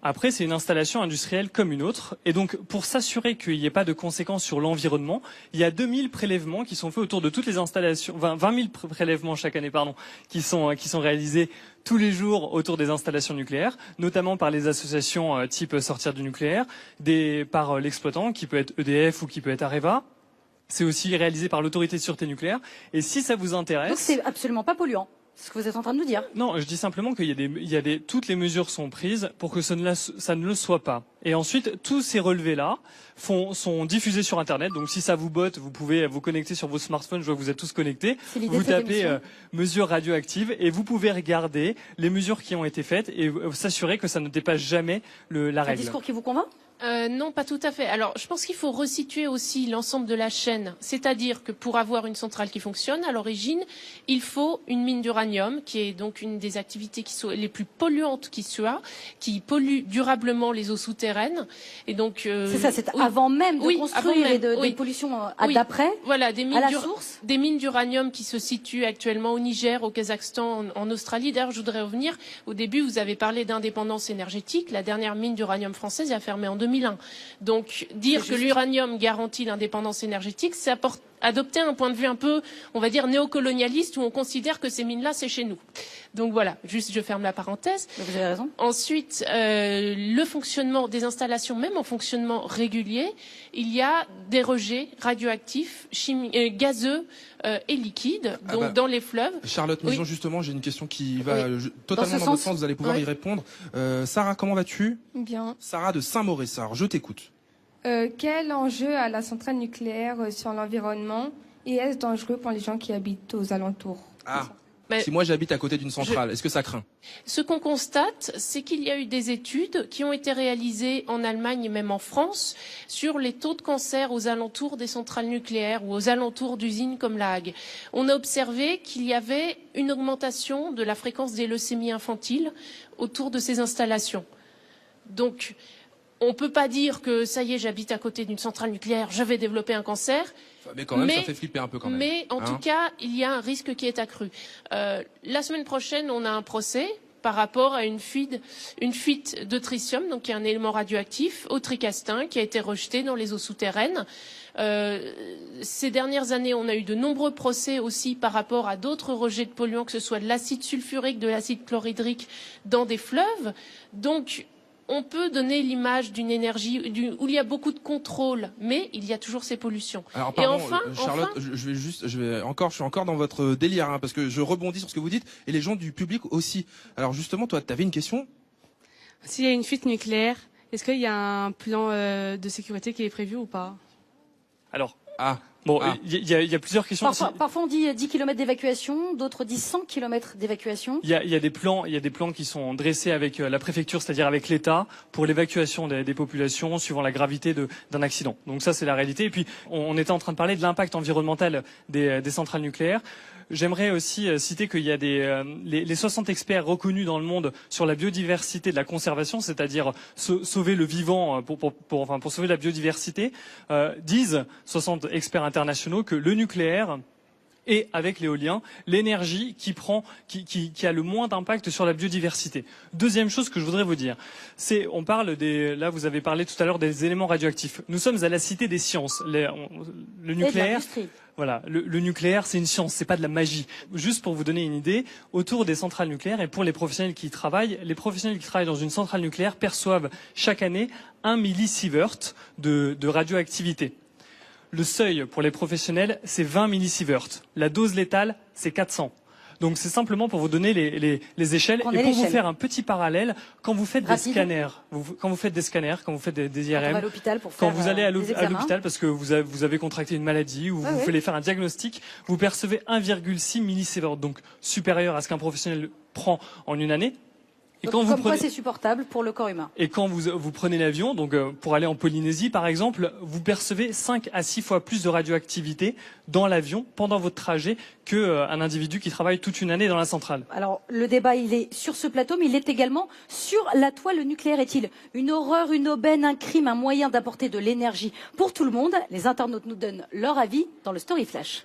Après, c'est une installation industrielle comme une autre. Et donc, pour s'assurer qu'il n'y ait pas de conséquences sur l'environnement, il y a 2000 prélèvements qui sont faits autour de toutes les installations, 20 000 prélèvements chaque année, qui sont réalisés tous les jours autour des installations nucléaires, notamment par les associations type Sortir du nucléaire, par l'exploitant, qui peut être EDF ou qui peut être Areva. C'est aussi réalisé par l'autorité de sûreté nucléaire. Et si ça vous intéresse... Donc c'est absolument pas polluant. C'est ce que vous êtes en train de nous dire. Non, je dis simplement qu'il y a toutes les mesures sont prises pour que ça ne le soit pas. Et ensuite, tous ces relevés-là sont diffusés sur Internet. Donc, si ça vous botte, vous pouvez vous connecter sur vos smartphones. Je vois que vous êtes tous connectés. Vous tapez mesures radioactives et vous pouvez regarder les mesures qui ont été faites et s'assurer que ça ne dépasse jamais la règle. Un discours qui vous convainc ? Non, pas tout à fait. Alors, je pense qu'il faut resituer aussi l'ensemble de la chaîne. C'est-à-dire que pour avoir une centrale qui fonctionne, à l'origine, il faut une mine d'uranium, qui est donc une des activités qui sont les plus polluantes qui soit, qui pollue durablement les eaux souterraines. Et donc, c'est ça, c'est avant même de construire et des pollutions d'après. Voilà, à la source. Des mines d'uranium qui se situent actuellement au Niger, au Kazakhstan, en Australie. D'ailleurs, je voudrais revenir. Au début, vous avez parlé d'indépendance énergétique. La dernière mine d'uranium française a fermé en 2001. Donc, dire que l'uranium garantit l'indépendance énergétique, c'est adopter un point de vue un peu, on va dire, néocolonialiste, où on considère que ces mines-là, c'est chez nous. Donc voilà, juste je ferme la parenthèse. Vous avez raison. Ensuite, le fonctionnement des installations, même en fonctionnement régulier, il y a des rejets radioactifs, gazeux et liquides, donc dans les fleuves. Charlotte Mijon, justement, j'ai une question qui va totalement dans votre sens, vous allez pouvoir y répondre. Sarah, comment vas-tu ? Bien. Sarah de Saint-Maurice, alors je t'écoute. Quel enjeu a la centrale nucléaire sur l'environnement et est-ce dangereux pour les gens qui habitent aux alentours ? Si moi j'habite à côté d'une centrale, est-ce que ça craint ? Ce qu'on constate, c'est qu'il y a eu des études qui ont été réalisées en Allemagne et même en France sur les taux de cancer aux alentours des centrales nucléaires ou aux alentours d'usines comme la Hague. On a observé qu'il y avait une augmentation de la fréquence des leucémies infantiles autour de ces installations. Donc, on ne peut pas dire que ça y est, j'habite à côté d'une centrale nucléaire, je vais développer un cancer. Mais quand même, ça fait flipper un peu quand même. Mais en tout cas, il y a un risque qui est accru. La semaine prochaine, on a un procès par rapport à une fuite de tritium, donc qui est un élément radioactif, au Tricastin, qui a été rejeté dans les eaux souterraines. Ces dernières années, on a eu de nombreux procès aussi par rapport à d'autres rejets de polluants, que ce soit de l'acide sulfurique, de l'acide chlorhydrique dans des fleuves. Donc, on peut donner l'image d'une énergie où il y a beaucoup de contrôle, mais il y a toujours ces pollutions. Alors, pardon, Charlotte, je suis encore dans votre délire, parce que je rebondis sur ce que vous dites, et les gens du public aussi. Alors justement, toi, tu avais une question ? S'il y a une fuite nucléaire, est-ce qu'il y a un plan de sécurité qui est prévu ou pas ? Alors, il y a plusieurs questions. Parfois on dit 10 km d'évacuation, d'autres disent 100 km d'évacuation. Il y a des plans qui sont dressés avec la préfecture, c'est-à-dire avec l'État, pour l'évacuation des populations suivant la gravité d'un accident. Donc ça, c'est la réalité. Et puis, on était en train de parler de l'impact environnemental des centrales nucléaires. J'aimerais aussi citer qu'il y a les 60 experts reconnus dans le monde sur la biodiversité de la conservation, c'est-à-dire sauver le vivant pour sauver la biodiversité, disent 60 experts internationaux que le nucléaire et avec l'éolien, l'énergie qui a le moins d'impact sur la biodiversité. Deuxième chose que je voudrais vous dire, c'est, là vous avez parlé tout à l'heure des éléments radioactifs. Nous sommes à la cité des sciences. Le nucléaire, voilà, le nucléaire c'est une science, c'est pas de la magie. Juste pour vous donner une idée, autour des centrales nucléaires et pour les professionnels qui y travaillent, dans une centrale nucléaire perçoivent chaque année 1 millisievert de radioactivité. Le seuil pour les professionnels, c'est 20 millisieverts. La dose létale, c'est 400. Donc c'est simplement pour vous donner les échelles et pour vous faire un petit parallèle, quand vous faites des scanners, quand vous faites des IRM, quand vous allez à l'hôpital parce que vous avez contracté une maladie ou vous voulez faire un diagnostic, vous percevez 1,6 millisieverts, donc supérieur à ce qu'un professionnel prend en une année. Et quoi c'est supportable pour le corps humain. Et quand vous prenez l'avion, donc pour aller en Polynésie par exemple, vous percevez 5 à 6 fois plus de radioactivité dans l'avion pendant votre trajet qu'un individu qui travaille toute une année dans la centrale. Alors le débat il est sur ce plateau, mais il est également sur la toile. Le nucléaire est-il une horreur, une aubaine, un crime, un moyen d'apporter de l'énergie pour tout le monde? Les internautes nous donnent leur avis dans le Story Flash.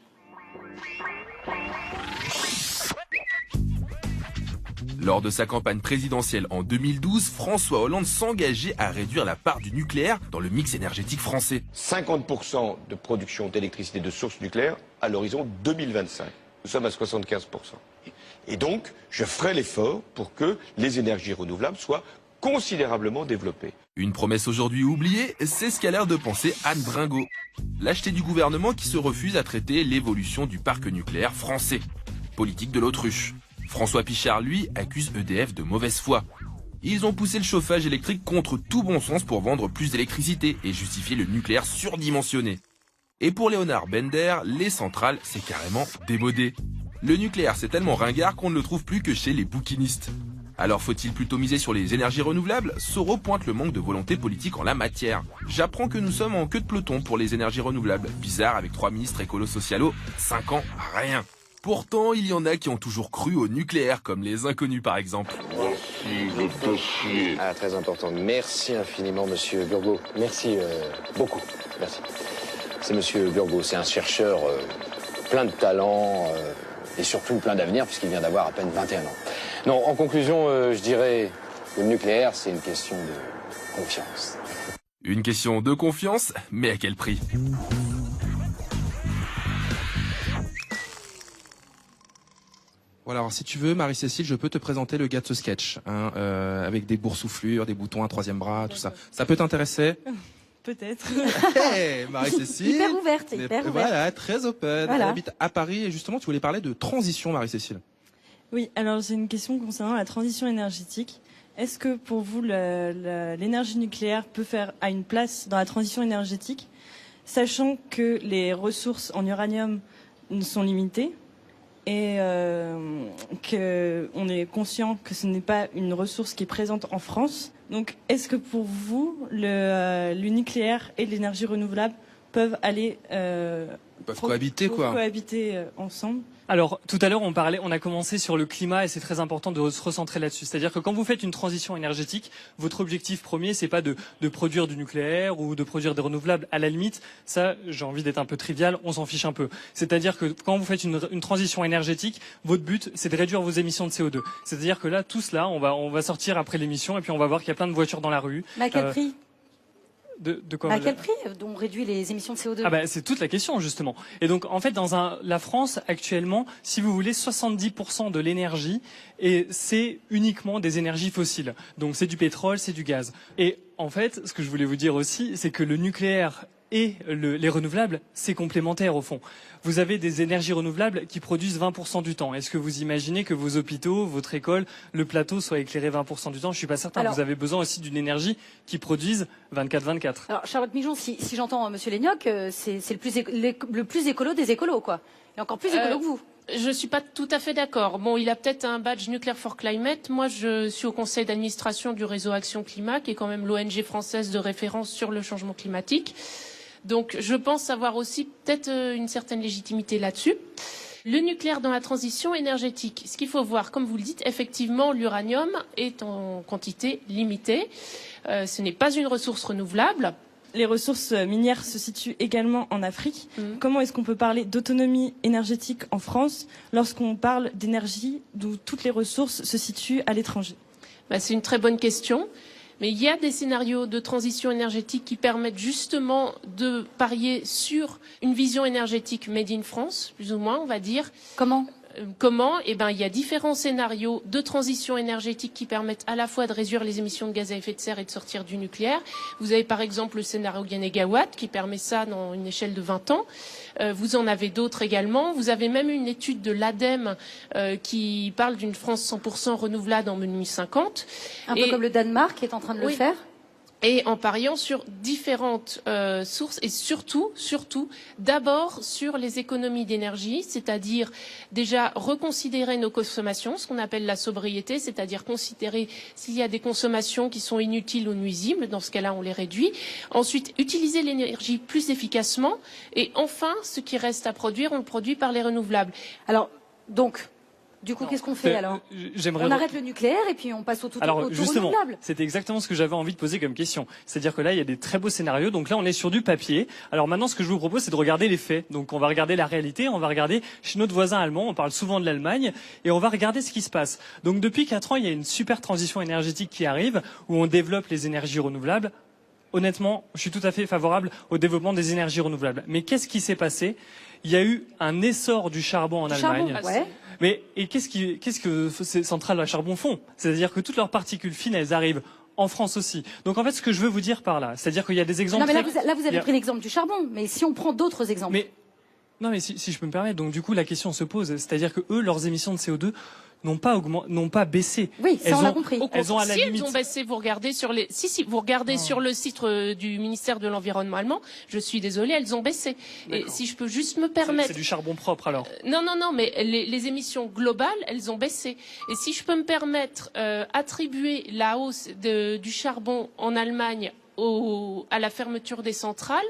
Lors de sa campagne présidentielle en 2012, François Hollande s'engageait à réduire la part du nucléaire dans le mix énergétique français. 50% de production d'électricité de source nucléaire à l'horizon 2025. Nous sommes à 75%. Et donc, je ferai l'effort pour que les énergies renouvelables soient considérablement développées. Une promesse aujourd'hui oubliée, c'est ce qu'a l'air de penser Anne Bringot. Lâcheté du gouvernement qui se refuse à traiter l'évolution du parc nucléaire français. Politique de l'autruche. François Pichard, lui, accuse EDF de mauvaise foi. Ils ont poussé le chauffage électrique contre tout bon sens pour vendre plus d'électricité et justifier le nucléaire surdimensionné. Et pour Léonard Bender, les centrales, c'est carrément démodé. Le nucléaire, c'est tellement ringard qu'on ne le trouve plus que chez les bouquinistes. Alors faut-il plutôt miser sur les énergies renouvelables? Soro pointe le manque de volonté politique en la matière. J'apprends que nous sommes en queue de peloton pour les énergies renouvelables. Bizarre avec 3 ministres écolo-socialo, 5 ans, rien. Pourtant, il y en a qui ont toujours cru au nucléaire, comme les inconnus par exemple. Merci, le dossier. Ah, très important. Merci infiniment, monsieur Burgot. Merci beaucoup. Merci. C'est monsieur Burgot, c'est un chercheur plein de talent et surtout plein d'avenir, puisqu'il vient d'avoir à peine 21 ans. Non, en conclusion, je dirais que le nucléaire, c'est une question de confiance. Une question de confiance, mais à quel prix ? Voilà, alors si tu veux, Marie-Cécile, je peux te présenter le gars de ce sketch, hein, avec des boursouflures, des boutons, un troisième bras, tout ça. Ça peut t'intéresser? Peut-être. Hey, Marie-Cécile. Hyper ouverte, hyper ouverte. Voilà, très open. Voilà. Elle habite à Paris et justement, tu voulais parler de transition, Marie-Cécile. Oui, alors j'ai une question concernant la transition énergétique. Est-ce que pour vous, l'énergie nucléaire a une place dans la transition énergétique, sachant que les ressources en uranium sont limitées et qu'on est conscient que ce n'est pas une ressource qui est présente en France. Donc, est-ce que pour vous, le nucléaire et l'énergie renouvelable peuvent aller cohabiter, cohabiter ensemble? Alors, tout à l'heure, on a commencé sur le climat et c'est très important de se recentrer là-dessus. C'est-à-dire que quand vous faites une transition énergétique, votre objectif premier, c'est pas de produire du nucléaire ou de produire des renouvelables. À la limite, ça, j'ai envie d'être un peu trivial, on s'en fiche un peu. C'est-à-dire que quand vous faites une transition énergétique, votre but, c'est de réduire vos émissions de CO2. C'est-à-dire que là, tout cela, on va sortir après l'émission et puis on va voir qu'il y a plein de voitures dans la rue. Mais à quel prix? De quoi? À quel prix on réduit les émissions de CO2? Ah bah, c'est toute la question, justement. Et donc, en fait, la France, actuellement, si vous voulez, 70% de l'énergie, et c'est uniquement des énergies fossiles. Donc, c'est du pétrole, c'est du gaz. Et en fait, ce que je voulais vous dire aussi, c'est que le nucléaire et les renouvelables, c'est complémentaire au fond. Vous avez des énergies renouvelables qui produisent 20% du temps. Est-ce que vous imaginez que vos hôpitaux, votre école, le plateau soit éclairé 20% du temps? Je suis pas certain. Alors, vous avez besoin aussi d'une énergie qui produise 24/24. Alors, Charlotte Mijon, si j'entends Monsieur Lénioc, c'est le plus écolo des écolos, quoi. Il est encore plus écolo que vous. Je suis pas tout à fait d'accord. Bon, il a peut-être un badge Nuclear for Climate. Moi, je suis au conseil d'administration du réseau Action Climat, qui est quand même l'ONG française de référence sur le changement climatique. Donc, je pense avoir aussi peut-être une certaine légitimité là-dessus. Le nucléaire dans la transition énergétique. Ce qu'il faut voir, comme vous le dites, effectivement, l'uranium est en quantité limitée. Ce n'est pas une ressource renouvelable. Les ressources minières se situent également en Afrique. Comment est-ce qu'on peut parler d'autonomie énergétique en France lorsqu'on parle d'énergie d'où toutes les ressources se situent à l'étranger? C'est une très bonne question. Mais il y a des scénarios de transition énergétique qui permettent justement de parier sur une vision énergétique made in France, plus ou moins, on va dire. Comment? Eh ben, il y a différents scénarios de transition énergétique qui permettent à la fois de réduire les émissions de gaz à effet de serre et de sortir du nucléaire. Vous avez par exemple le scénario Ganégawatt qui permet ça dans une échelle de 20 ans. Vous en avez d'autres également. Vous avez même une étude de l'ADEME qui parle d'une France 100% renouvelable en 2050. Un peu comme le Danemark qui est en train de le faire. Et en pariant sur différentes sources et surtout, d'abord sur les économies d'énergie, c'est-à-dire déjà reconsidérer nos consommations, ce qu'on appelle la sobriété, c'est-à-dire considérer s'il y a des consommations qui sont inutiles ou nuisibles, dans ce cas-là on les réduit. Ensuite, utiliser l'énergie plus efficacement et enfin, ce qui reste à produire, on le produit par les renouvelables. Alors, donc, Du coup, qu'est-ce qu'on fait alors? On arrête le nucléaire et puis on passe au tout renouvelable. C'était exactement ce que j'avais envie de poser comme question. C'est-à-dire que là, il y a des très beaux scénarios. Donc là, on est sur du papier. Alors maintenant, ce que je vous propose, c'est de regarder les faits. Donc on va regarder la réalité. On va regarder chez notre voisin allemand. On parle souvent de l'Allemagne et on va regarder ce qui se passe. Donc depuis 4 ans, il y a une super transition énergétique qui arrive où on développe les énergies renouvelables. Honnêtement, je suis tout à fait favorable au développement des énergies renouvelables. Mais qu'est-ce qui s'est passé? Il y a eu un essor du charbon en Allemagne. Ouais. Mais et qu'est-ce que ces centrales à charbon font? C'est-à-dire que toutes leurs particules fines, elles arrivent en France aussi. Donc en fait, ce que je veux vous dire par là, c'est-à-dire qu'il y a des exemples. Non, mais là, vous avez pris l'exemple du charbon. Mais si on prend d'autres exemples. Non, mais si je peux me permettre. Donc du coup, la question se pose. C'est-à-dire que eux, leurs émissions de CO2 n'ont pas baissé. Oui, ça on l'a compris. Elles ont baissé, vous regardez sur sur le site du ministère de l'Environnement allemand, je suis désolée, elles ont baissé. Et si je peux juste me permettre. C'est du charbon propre alors. Non, mais les émissions globales, elles ont baissé. Et si je peux me permettre, attribuer la hausse du charbon en Allemagne à la fermeture des centrales,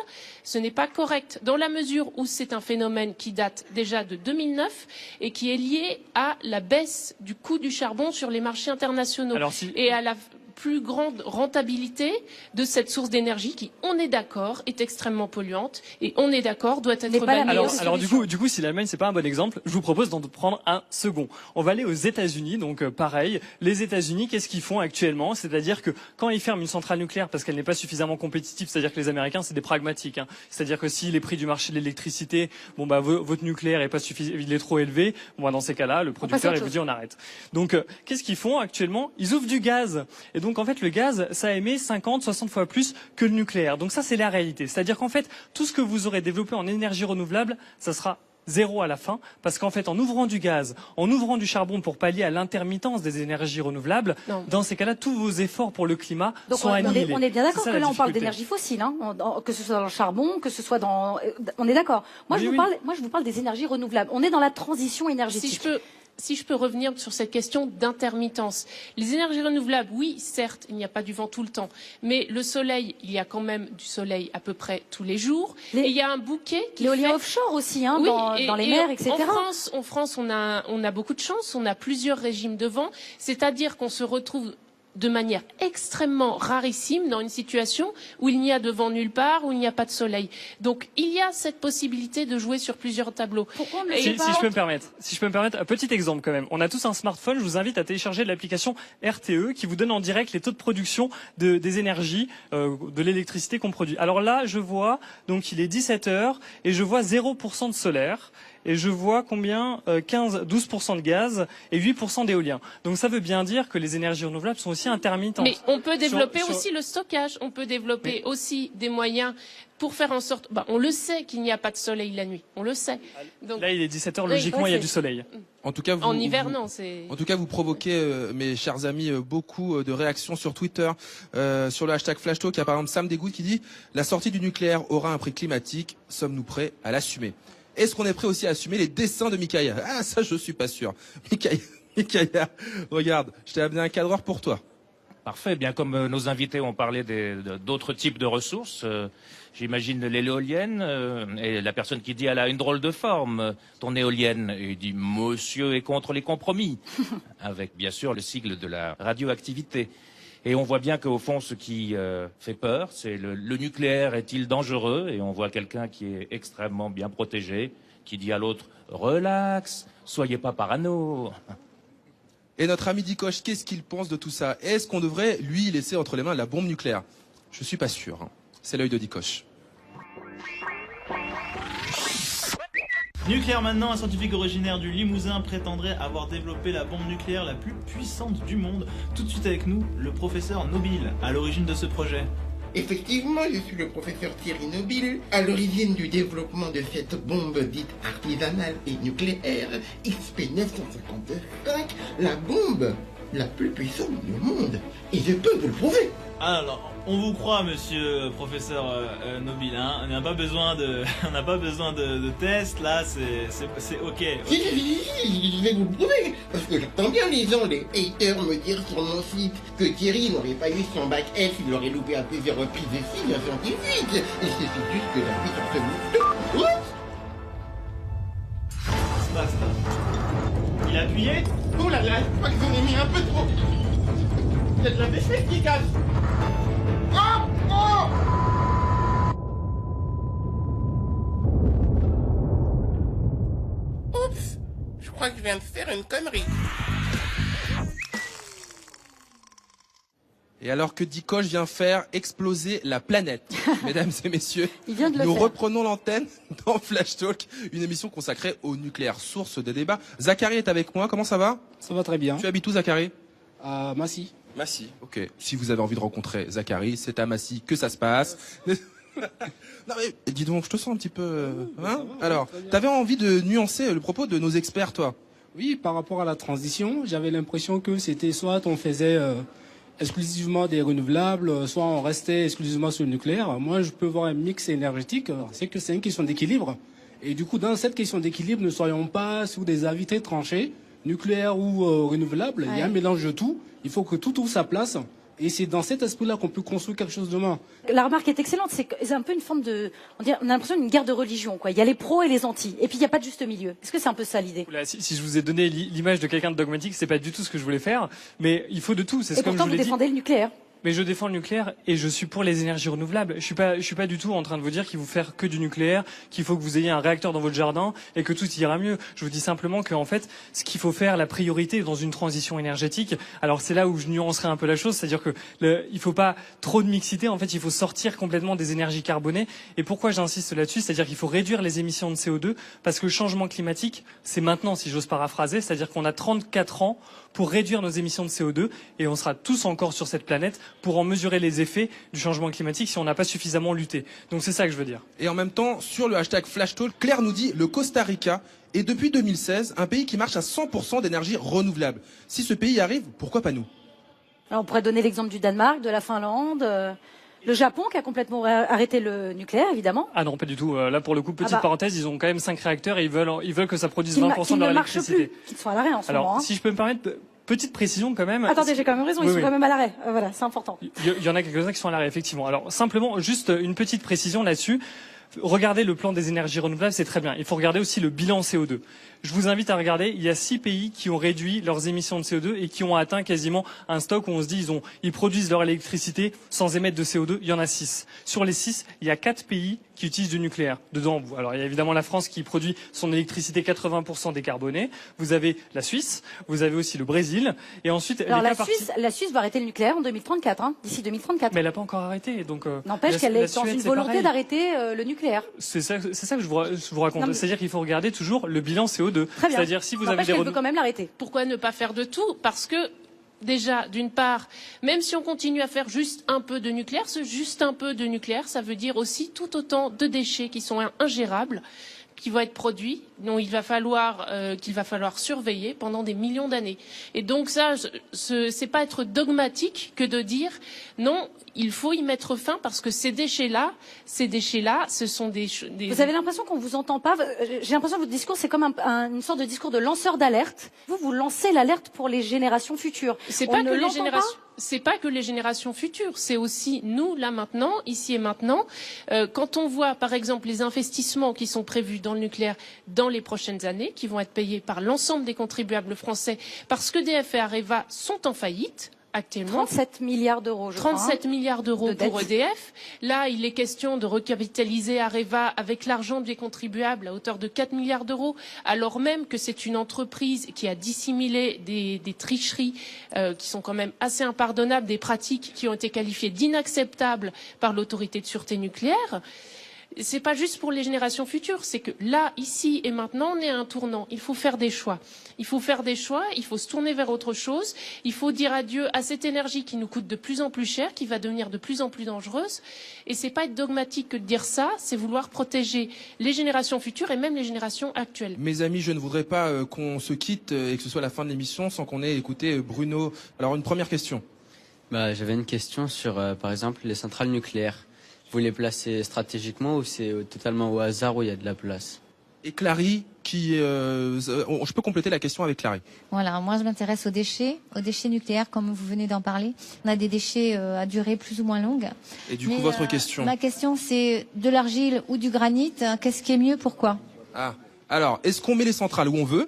ce n'est pas correct, dans la mesure où c'est un phénomène qui date déjà de 2009 et qui est lié à la baisse du coût du charbon sur les marchés internationaux et à la plus grande rentabilité de cette source d'énergie qui, on est d'accord, est extrêmement polluante et on est d'accord doit être bannie. Alors du coup, si l'Allemagne c'est pas un bon exemple, je vous propose d'en prendre un second. On va aller aux États-Unis, donc pareil. Les États-Unis, qu'est-ce qu'ils font actuellement? C'est-à-dire que quand ils ferment une centrale nucléaire parce qu'elle n'est pas suffisamment compétitive, c'est-à-dire que les Américains c'est des pragmatiques. C'est-à-dire que si les prix du marché de l'électricité, votre nucléaire est pas suffisant, il est trop élevé, dans ces cas-là, le producteur il vous dit on arrête. Donc qu'est-ce qu'ils font actuellement? Ils ouvrent du gaz. Et donc en fait le gaz ça émet 50-60 fois plus que le nucléaire. Donc ça c'est la réalité. C'est-à-dire qu'en fait tout ce que vous aurez développé en énergie renouvelable, ça sera zéro à la fin, parce qu'en fait en ouvrant du gaz, en ouvrant du charbon pour pallier à l'intermittence des énergies renouvelables, dans ces cas-là tous vos efforts pour le climat sont annihilés. On est bien d'accord que là on parle d'énergie fossile, que ce soit dans le charbon, que ce soit dans... On est d'accord. Moi je vous parle des énergies renouvelables. On est dans la transition énergétique. Si je peux revenir sur cette question d'intermittence. Les énergies renouvelables, oui, certes, il n'y a pas du vent tout le temps, mais le soleil, il y a quand même du soleil à peu près tous les jours. Et il y a un bouquet qui l'éolien offshore aussi, dans les mers, etc. En France, on a beaucoup de chance, on a plusieurs régimes de vent, c'est-à-dire qu'on se retrouve de manière extrêmement rarissime dans une situation où il n'y a de vent nulle part, où il n'y a pas de soleil. Donc il y a cette possibilité de jouer sur plusieurs tableaux. Si je peux me permettre, un petit exemple quand même. On a tous un smartphone, je vous invite à télécharger l'application RTE qui vous donne en direct les taux de production des énergies, de l'électricité qu'on produit. Alors là, je vois, donc il est 17h et je vois 0% de solaire. Et je vois combien 12% de gaz et 8% d'éolien. Donc ça veut bien dire que les énergies renouvelables sont aussi intermittentes. Mais on peut développer aussi le stockage, on peut développer aussi des moyens pour faire en sorte... on le sait qu'il n'y a pas de soleil la nuit, on le sait. Donc... Là il est 17h, logiquement il y a du soleil. En tout cas, en hiver, non. En tout cas, vous provoquez, mes chers amis, beaucoup de réactions sur Twitter, sur le hashtag FlashTalk. Il y a par exemple Sam Degout qui dit « La sortie du nucléaire aura un prix climatique, sommes-nous prêts à l'assumer ?» Est-ce qu'on est prêt aussi à assumer les dessins de Mikaïa? Ah, ça, je suis pas sûr. Mikaïa, regarde, je t'ai amené un cadreur pour toi. Parfait. Bien comme nos invités ont parlé d'autres types de ressources, j'imagine l'éolienne, et la personne qui dit elle a une drôle de forme, ton éolienne, et il dit monsieur est contre les compromis, avec bien sûr le sigle de la radioactivité. Et on voit bien qu'au fond, ce qui fait peur, c'est le nucléaire est-il dangereux? Et on voit quelqu'un qui est extrêmement bien protégé, qui dit à l'autre « Relax, soyez pas parano ». Et notre ami Dikoche, qu'est-ce qu'il pense de tout ça? Est-ce qu'on devrait, lui, laisser entre les mains la bombe nucléaire? Je suis pas sûr. C'est l'œil de Dikoche. Nucléaire maintenant, un scientifique originaire du Limousin prétendrait avoir développé la bombe nucléaire la plus puissante du monde. Tout de suite avec nous, le professeur Nobile, à l'origine de ce projet. Effectivement, je suis le professeur Thierry Nobile, à l'origine du développement de cette bombe dite artisanale et nucléaire, XP955, la bombe la plus puissante du monde. Et je peux vous le prouver. Alors, on vous croit, monsieur professeur Nobile, hein. On n'a pas besoin de, tests, là, c'est ok. Si, je vais vous le prouver, parce que j'entends bien les gens, les haters, me dire sur mon site que Thierry n'aurait pas eu son bac S, il l'aurait loupé à plusieurs reprises ici, bien scientifique. Il suffit juste que j'appuie sur ce bouton. Basta. Il appuyé. Oh là là, je crois que j'en ai mis un peu trop. Il y a de la vaisselle qui casse. Oh, oh. Oups, je crois que je viens de faire une connerie. Et alors que Dicoche vient faire exploser la planète, mesdames et messieurs, Il vient de le nous faire. reprenons l'antenne dans Flash Talk, une émission consacrée au nucléaire, source des débats. Zachary est avec moi, comment ça va? Ça va très bien. Tu habites où, Zachary? À Massy. Massy, ok. Si vous avez envie de rencontrer Zachary, c'est à Massy que ça se passe. Non mais dis donc, je te sens un petit peu... hein? Alors, t'avais envie de nuancer le propos de nos experts, toi? Oui, par rapport à la transition, j'avais l'impression que c'était soit on faisait exclusivement des renouvelables, soit on restait exclusivement sur le nucléaire. Moi, je peux voir un mix énergétique, c'est que c'est une question d'équilibre. Et du coup, dans cette question d'équilibre, ne soyons pas sous des avis très tranchés, nucléaire ou renouvelable. Il y a un mélange de tout. Il faut que tout trouve sa place. Et c'est dans cet esprit-là qu'on peut construire quelque chose demain. La remarque est excellente, c'est un peu une forme de, on a l'impression d'une guerre de religion, quoi. Il y a les pros et les antis, et puis il n'y a pas de juste milieu. Est-ce que c'est un peu ça l'idée? Si je vous ai donné l'image de quelqu'un de dogmatique, c'est pas du tout ce que je voulais faire, mais il faut de tout. C'est Et comme je pourtant, vous vous l'ai dit. défendez le nucléaire. Mais je défends le nucléaire et je suis pour les énergies renouvelables. Je suis pas du tout en train de vous dire qu'il faut faire que du nucléaire, qu'il faut que vous ayez un réacteur dans votre jardin et que tout ira mieux. Je vous dis simplement qu'en fait, ce qu'il faut faire, la priorité dans une transition énergétique, alors c'est là où je nuancerai un peu la chose, c'est-à-dire que il faut pas trop de mixité. En fait, il faut sortir complètement des énergies carbonées. Et pourquoi j'insiste là-dessus? C'est-à-dire qu'il faut réduire les émissions de CO2 parce que le changement climatique, c'est maintenant, si j'ose paraphraser, c'est-à-dire qu'on a 34 ans pour réduire nos émissions de CO2 et on sera tous encore sur cette planète pour en mesurer les effets du changement climatique si on n'a pas suffisamment lutté. Donc c'est ça que je veux dire. Et en même temps, sur le hashtag FlashTalk, Claire nous dit le Costa Rica est depuis 2016 un pays qui marche à 100% d'énergie renouvelable. Si ce pays y arrive, pourquoi pas nous? Alors, on pourrait donner l'exemple du Danemark, de la Finlande, le Japon qui a complètement arrêté le nucléaire, évidemment. Ah non, pas du tout. Là, pour le coup, petite Ah bah. parenthèse, ils ont quand même 5 réacteurs et ils veulent que ça produise 20% de ne leur marchent électricité. plus, qui sont à l'arrêt en ce Alors, moment. Hein. si je peux me permettre, petite précision quand même. Attendez, j'ai quand même raison, Oui, ils sont oui. quand même à l'arrêt. Voilà, c'est important. Il y en a quelques-uns qui sont à l'arrêt, effectivement. Alors, simplement, juste une petite précision là-dessus. Regardez le plan des énergies renouvelables, c'est très bien. Il faut regarder aussi le bilan CO2. Je vous invite à regarder, il y a 6 pays qui ont réduit leurs émissions de CO2 et qui ont atteint quasiment un stock où on se dit ils produisent leur électricité sans émettre de CO2. Il y en a 6. Sur les 6, il y a 4 pays qui utilisent du nucléaire dedans. Alors il y a évidemment la France qui produit son électricité 80% décarbonée. Vous avez la Suisse, vous avez aussi le Brésil et ensuite Alors les la cas Suisse va arrêter le nucléaire en 2034, hein, d'ici 2034. Mais elle n'a pas encore arrêté. Donc N'empêche qu'elle est dans une volonté d'arrêter le nucléaire. C'est ça que je vous raconte. Non, mais- C'est-à-dire qu'il faut regarder toujours le bilan CO2. Très bien. C'est-à-dire si vous avez N'empêche des qu'elle veut quand même l'arrêter. Pourquoi ne pas faire de tout? Parce que déjà, d'une part, même si on continue à faire juste un peu de nucléaire, ce juste un peu de nucléaire, ça veut dire aussi tout autant de déchets qui sont ingérables, qui vont être produits, dont qu'il va falloir surveiller pendant des millions d'années. Et donc ça, c'est pas être dogmatique que de dire non, il faut y mettre fin parce que ces déchets-là, ce sont des. Vous avez l'impression qu'on vous entend pas. J'ai l'impression que votre discours c'est comme une sorte de discours de lanceur d'alerte. Vous lancez l'alerte pour les générations futures. C'est On pas ne que les l'entend générations. C'est pas que les générations futures, c'est aussi nous, là maintenant, ici et maintenant. Quand on voit, par exemple, les investissements qui sont prévus dans le nucléaire dans les prochaines années, qui vont être payés par l'ensemble des contribuables français, parce qu'EDF et Areva sont en faillite actuellement. 37 milliards d'euros, je crois. 37 milliards d'euros pour EDF. Là, il est question de recapitaliser Areva avec l'argent des contribuables à hauteur de 4 milliards d'euros, alors même que c'est une entreprise qui a dissimulé des tricheries qui sont quand même assez impardonnables, des pratiques qui ont été qualifiées d'inacceptables par l'autorité de sûreté nucléaire. C'est pas juste pour les générations futures, c'est que là, ici et maintenant, on est à un tournant. Il faut faire des choix. Il faut faire des choix, il faut se tourner vers autre chose. Il faut dire adieu à cette énergie qui nous coûte de plus en plus cher, qui va devenir de plus en plus dangereuse. Et c'est pas être dogmatique que de dire ça, c'est vouloir protéger les générations futures et même les générations actuelles. Mes amis, je ne voudrais pas qu'on se quitte et que ce soit la fin de l'émission sans qu'on ait écouté Bruno. Alors, une première question. J'avais une question sur, par exemple, les centrales nucléaires. Vous les placez stratégiquement ou c'est totalement au hasard où il y a de la place? Et Clary, je peux compléter la question avec Clary. Voilà, moi je m'intéresse aux déchets nucléaires, comme vous venez d'en parler. On a des déchets à durée plus ou moins longue. Et du coup, votre question. Ma question, c'est de l'argile ou du granit, qu'est-ce qui est mieux, pourquoi? Ah, alors, est-ce qu'on met les centrales où on veut?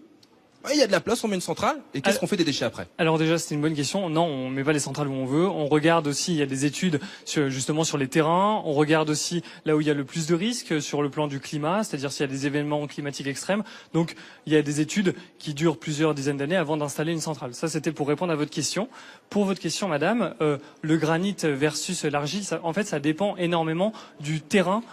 il y a de la place, on met une centrale, et qu'est-ce qu'on fait des déchets après? Alors déjà, c'était une bonne question. Non, on met pas les centrales où on veut. On regarde aussi, il y a des études justement sur les terrains. On regarde aussi là où il y a le plus de risques sur le plan du climat, c'est-à-dire s'il y a des événements climatiques extrêmes. Donc, il y a des études qui durent plusieurs dizaines d'années avant d'installer une centrale. Ça, c'était pour répondre à votre question. Pour votre question, madame, le granit versus l'argile, en fait, ça dépend énormément du terrain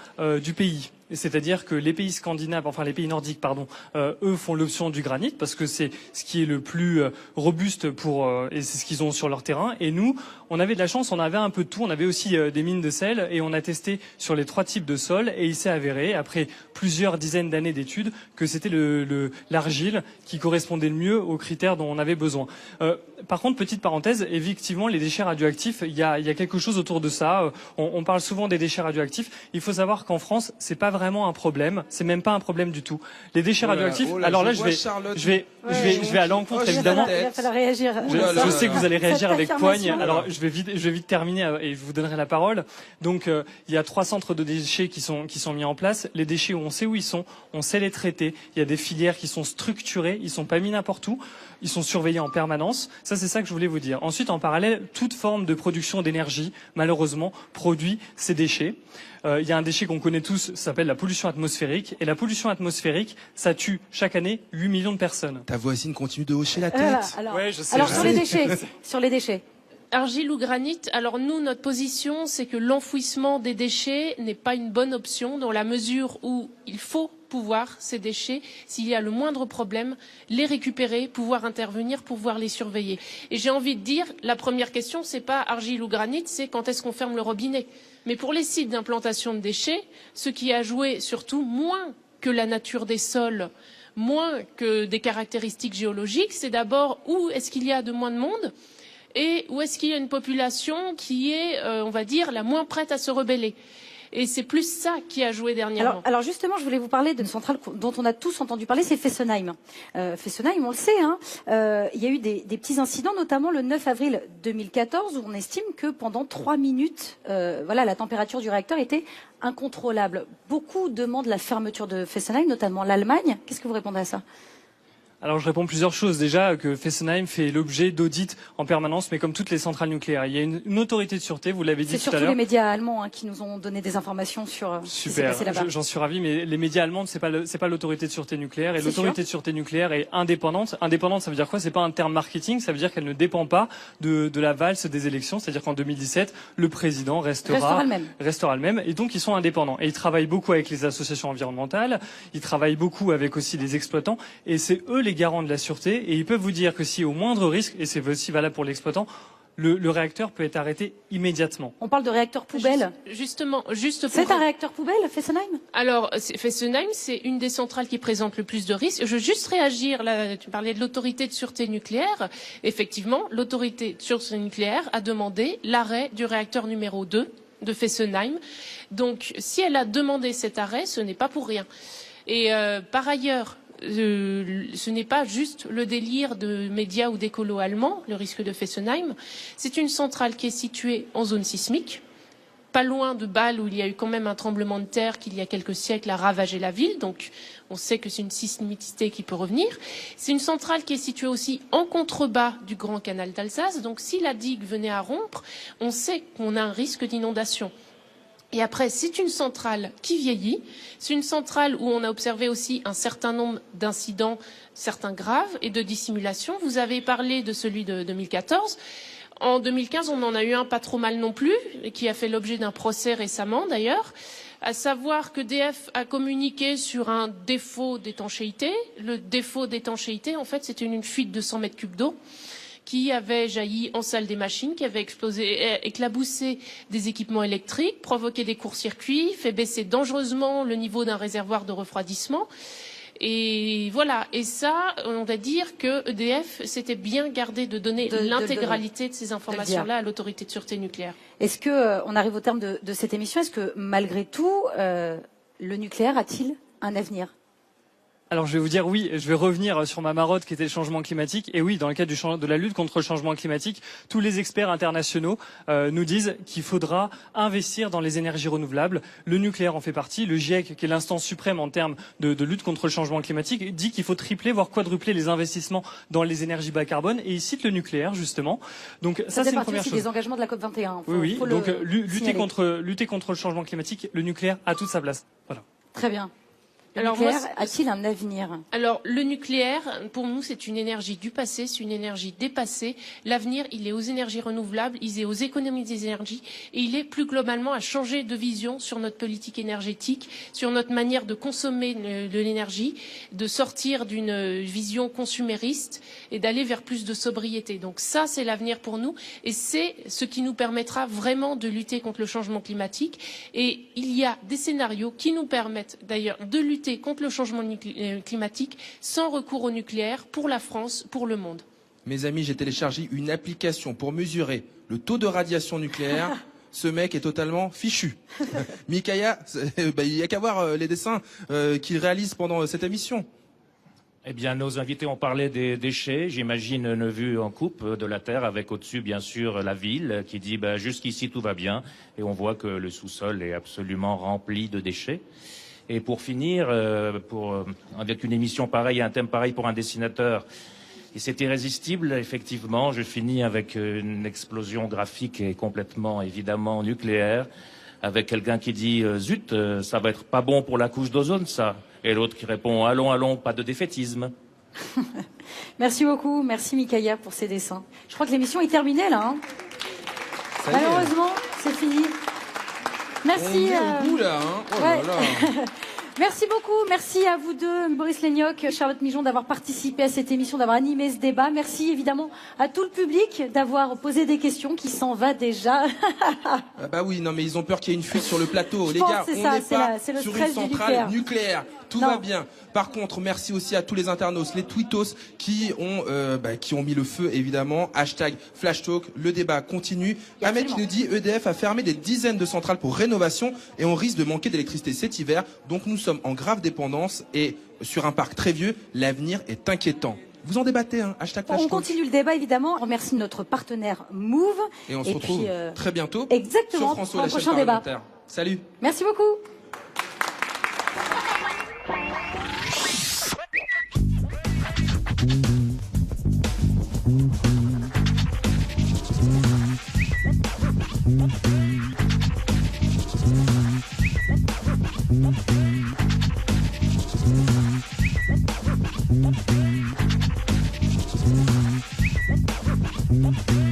du pays. C'est-à-dire que les pays scandinaves, enfin les pays nordiques, pardon, eux font l'option du granit parce que c'est ce qui est le plus robuste et c'est ce qu'ils ont sur leur terrain. Et nous, on avait de la chance, on avait un peu de tout. On avait aussi des mines de sel et on a testé sur les 3 types de sols et il s'est avéré, après plusieurs dizaines d'années d'études, que c'était l'argile qui correspondait le mieux aux critères dont on avait besoin. Par contre, petite parenthèse, effectivement, les déchets radioactifs, il y a quelque chose autour de ça. On parle souvent des déchets radioactifs. Il faut savoir qu'en France, c'est pas vraiment un problème. C'est même pas un problème du tout. Les déchets radioactifs. Alors là, je vais à l'encontre évidemment. Il va falloir réagir. Je sais que vous allez réagir avec poigne. Alors je vais vite terminer et je vous donnerai la parole. Donc il y a 3 centres de déchets qui sont mis en place. Les déchets, on sait où ils sont, on sait les traiter. Il y a des filières qui sont structurées, ils sont pas mis n'importe où. Ils sont surveillés en permanence. Ça, c'est ça que je voulais vous dire. Ensuite, en parallèle, toute forme de production d'énergie, malheureusement, produit ces déchets. Il y a un déchet qu'on connaît tous, ça s'appelle la pollution atmosphérique. Et la pollution atmosphérique, ça tue chaque année 8 millions de personnes. Ta voisine continue de hocher la tête. Ouais, je sais. Alors sur les déchets. Argile ou granit, alors nous, notre position, c'est que l'enfouissement des déchets n'est pas une bonne option dans la mesure où il faut pouvoir, ces déchets, s'il y a le moindre problème, les récupérer, pouvoir intervenir, pouvoir les surveiller. Et j'ai envie de dire, la première question, c'est pas argile ou granit, c'est quand est-ce qu'on ferme le robinet. Mais pour les sites d'implantation de déchets, ce qui a joué surtout moins que la nature des sols, moins que des caractéristiques géologiques, c'est d'abord où est-ce qu'il y a de moins de monde et où est-ce qu'il y a une population qui est, on va dire, la moins prête à se rebeller. Et c'est plus ça qui a joué dernièrement. Alors justement, je voulais vous parler d'une centrale dont on a tous entendu parler, c'est Fessenheim. Fessenheim, on le sait, il y a eu des petits incidents, notamment le 9 avril 2014, où on estime que pendant 3 minutes, la température du réacteur était incontrôlable. Beaucoup demandent la fermeture de Fessenheim, notamment l'Allemagne. Qu'est-ce que vous répondez à ça ? Alors je réponds plusieurs choses. Déjà que Fessenheim fait l'objet d'audits en permanence, mais comme toutes les centrales nucléaires. Il y a une autorité de sûreté, vous l'avez dit tout à l'heure. C'est surtout les médias allemands qui nous ont donné des informations sur ce qui s'est passé là-bas. J'en suis ravi, mais les médias allemands, c'est pas l'autorité de sûreté nucléaire. Et l'autorité de sûreté nucléaire est indépendante. Indépendante, ça veut dire quoi? C'est pas un terme marketing, ça veut dire qu'elle ne dépend pas de la valse des élections. C'est-à-dire qu'en 2017, le président restera le même. Et donc ils sont indépendants. Et ils travaillent beaucoup avec les associations environnementales. Ils travaillent beaucoup avec aussi les exploitants. Et c'est eux les garants de la sûreté, et ils peuvent vous dire que si au moindre risque, et c'est aussi valable pour l'exploitant, le réacteur peut être arrêté immédiatement. On parle de réacteur poubelle. Justement, C'est un réacteur poubelle, Fessenheim? Alors, Fessenheim, c'est une des centrales qui présente le plus de risques. Je veux juste réagir, là, tu parlais de l'autorité de sûreté nucléaire. Effectivement, l'autorité de sûreté nucléaire a demandé l'arrêt du réacteur numéro 2 de Fessenheim. Donc, si elle a demandé cet arrêt, ce n'est pas pour rien. Et par ailleurs, ce n'est pas juste le délire de médias ou d'écolos allemands, le risque de Fessenheim. C'est une centrale qui est située en zone sismique, pas loin de Bâle, où il y a eu quand même un tremblement de terre qui, il y a quelques siècles, a ravagé la ville. Donc, on sait que c'est une sismicité qui peut revenir. C'est une centrale qui est située aussi en contrebas du Grand Canal d'Alsace. Donc, si la digue venait à rompre, on sait qu'on a un risque d'inondation. Et après, c'est une centrale qui vieillit. C'est une centrale où on a observé aussi un certain nombre d'incidents, certains graves, et de dissimulation. Vous avez parlé de celui de 2014. En 2015, on en a eu un pas trop mal non plus, qui a fait l'objet d'un procès récemment d'ailleurs, à savoir que EDF a communiqué sur un défaut d'étanchéité. Le défaut d'étanchéité, en fait, c'était une fuite de 100 mètres cubes d'eau qui avait jailli en salle des machines, qui avait éclaboussé des équipements électriques, provoqué des courts-circuits, fait baisser dangereusement le niveau d'un réservoir de refroidissement. Et voilà. Et ça, on va dire que EDF s'était bien gardé de donner l'intégralité de ces informations-là à l'autorité de sûreté nucléaire. Est-ce que, on arrive au terme de cette émission, est-ce que malgré tout, le nucléaire a-t-il un avenir ? Alors je vais vous dire oui, je vais revenir sur ma marotte qui était le changement climatique. Et oui, dans le cadre de la lutte contre le changement climatique, tous les experts internationaux nous disent qu'il faudra investir dans les énergies renouvelables. Le nucléaire en fait partie. Le GIEC, qui est l'instance suprême en termes de lutte contre le changement climatique, dit qu'il faut tripler, voire quadrupler les investissements dans les énergies bas carbone. Et il cite le nucléaire justement. Donc ça c'est une première chose. des engagements de la COP21. Oui. Donc lutter contre le changement climatique, le nucléaire a toute sa place. Voilà. Très bien. Le nucléaire a-t-il un avenir? Alors, le nucléaire, pour nous, c'est une énergie du passé, c'est une énergie dépassée. L'avenir, il est aux énergies renouvelables, il est aux économies des énergies, et il est plus globalement à changer de vision sur notre politique énergétique, sur notre manière de consommer de l'énergie, de sortir d'une vision consumériste et d'aller vers plus de sobriété. Donc ça, c'est l'avenir pour nous, et c'est ce qui nous permettra vraiment de lutter contre le changement climatique. Et il y a des scénarios qui nous permettent d'ailleurs de lutter contre le changement climatique sans recours au nucléaire pour la France, pour le monde. Mes amis, j'ai téléchargé une application pour mesurer le taux de radiation nucléaire. Ce mec est totalement fichu. Mikaya, il n'y a qu'à voir les dessins qu'il réalise pendant cette émission. Eh bien, nos invités ont parlé des déchets. J'imagine une vue en coupe de la Terre avec au-dessus, bien sûr, la ville qui dit jusqu'ici tout va bien. Et on voit que le sous-sol est absolument rempli de déchets. Et pour finir, avec une émission pareille, un thème pareil pour un dessinateur, et c'est irrésistible, effectivement, je finis avec une explosion graphique et complètement, évidemment, nucléaire, avec quelqu'un qui dit « Zut, ça va être pas bon pour la couche d'ozone, ça !» Et l'autre qui répond « Allons, allons, pas de défaitisme !» Merci beaucoup, merci Mikaya pour ces dessins. Je crois que l'émission est terminée, là. Malheureusement, c'est fini. Merci. On est au bout, là. Oh là là. Merci beaucoup. Merci à vous deux, Boris Légnocq, Charlotte Mijon, d'avoir participé à cette émission, d'avoir animé ce débat. Merci évidemment à tout le public d'avoir posé des questions qui s'en va déjà. Ah bah oui, non mais ils ont peur qu'il y ait une fuite sur le plateau. Je Les pense gars, c'est on ça, n'est pas c'est le sur stress une du centrale nucléaire. Tout Non. va bien. Par contre, merci aussi à tous les internautes, les tweetos qui ont mis le feu évidemment. #FlashTalk, le débat continue. Ahmed qui nous dit EDF a fermé des dizaines de centrales pour rénovation et on risque de manquer d'électricité cet hiver. Donc nous sommes en grave dépendance et sur un parc très vieux, l'avenir est inquiétant. Vous en débattez, hein, #FlashTalk. On continue le débat évidemment. On remercie notre partenaire Move. Et on se retrouve très bientôt exactement, sur François, pour la un chaîne prochain débat. parlementaire. Salut. Merci beaucoup. Mm-hmm.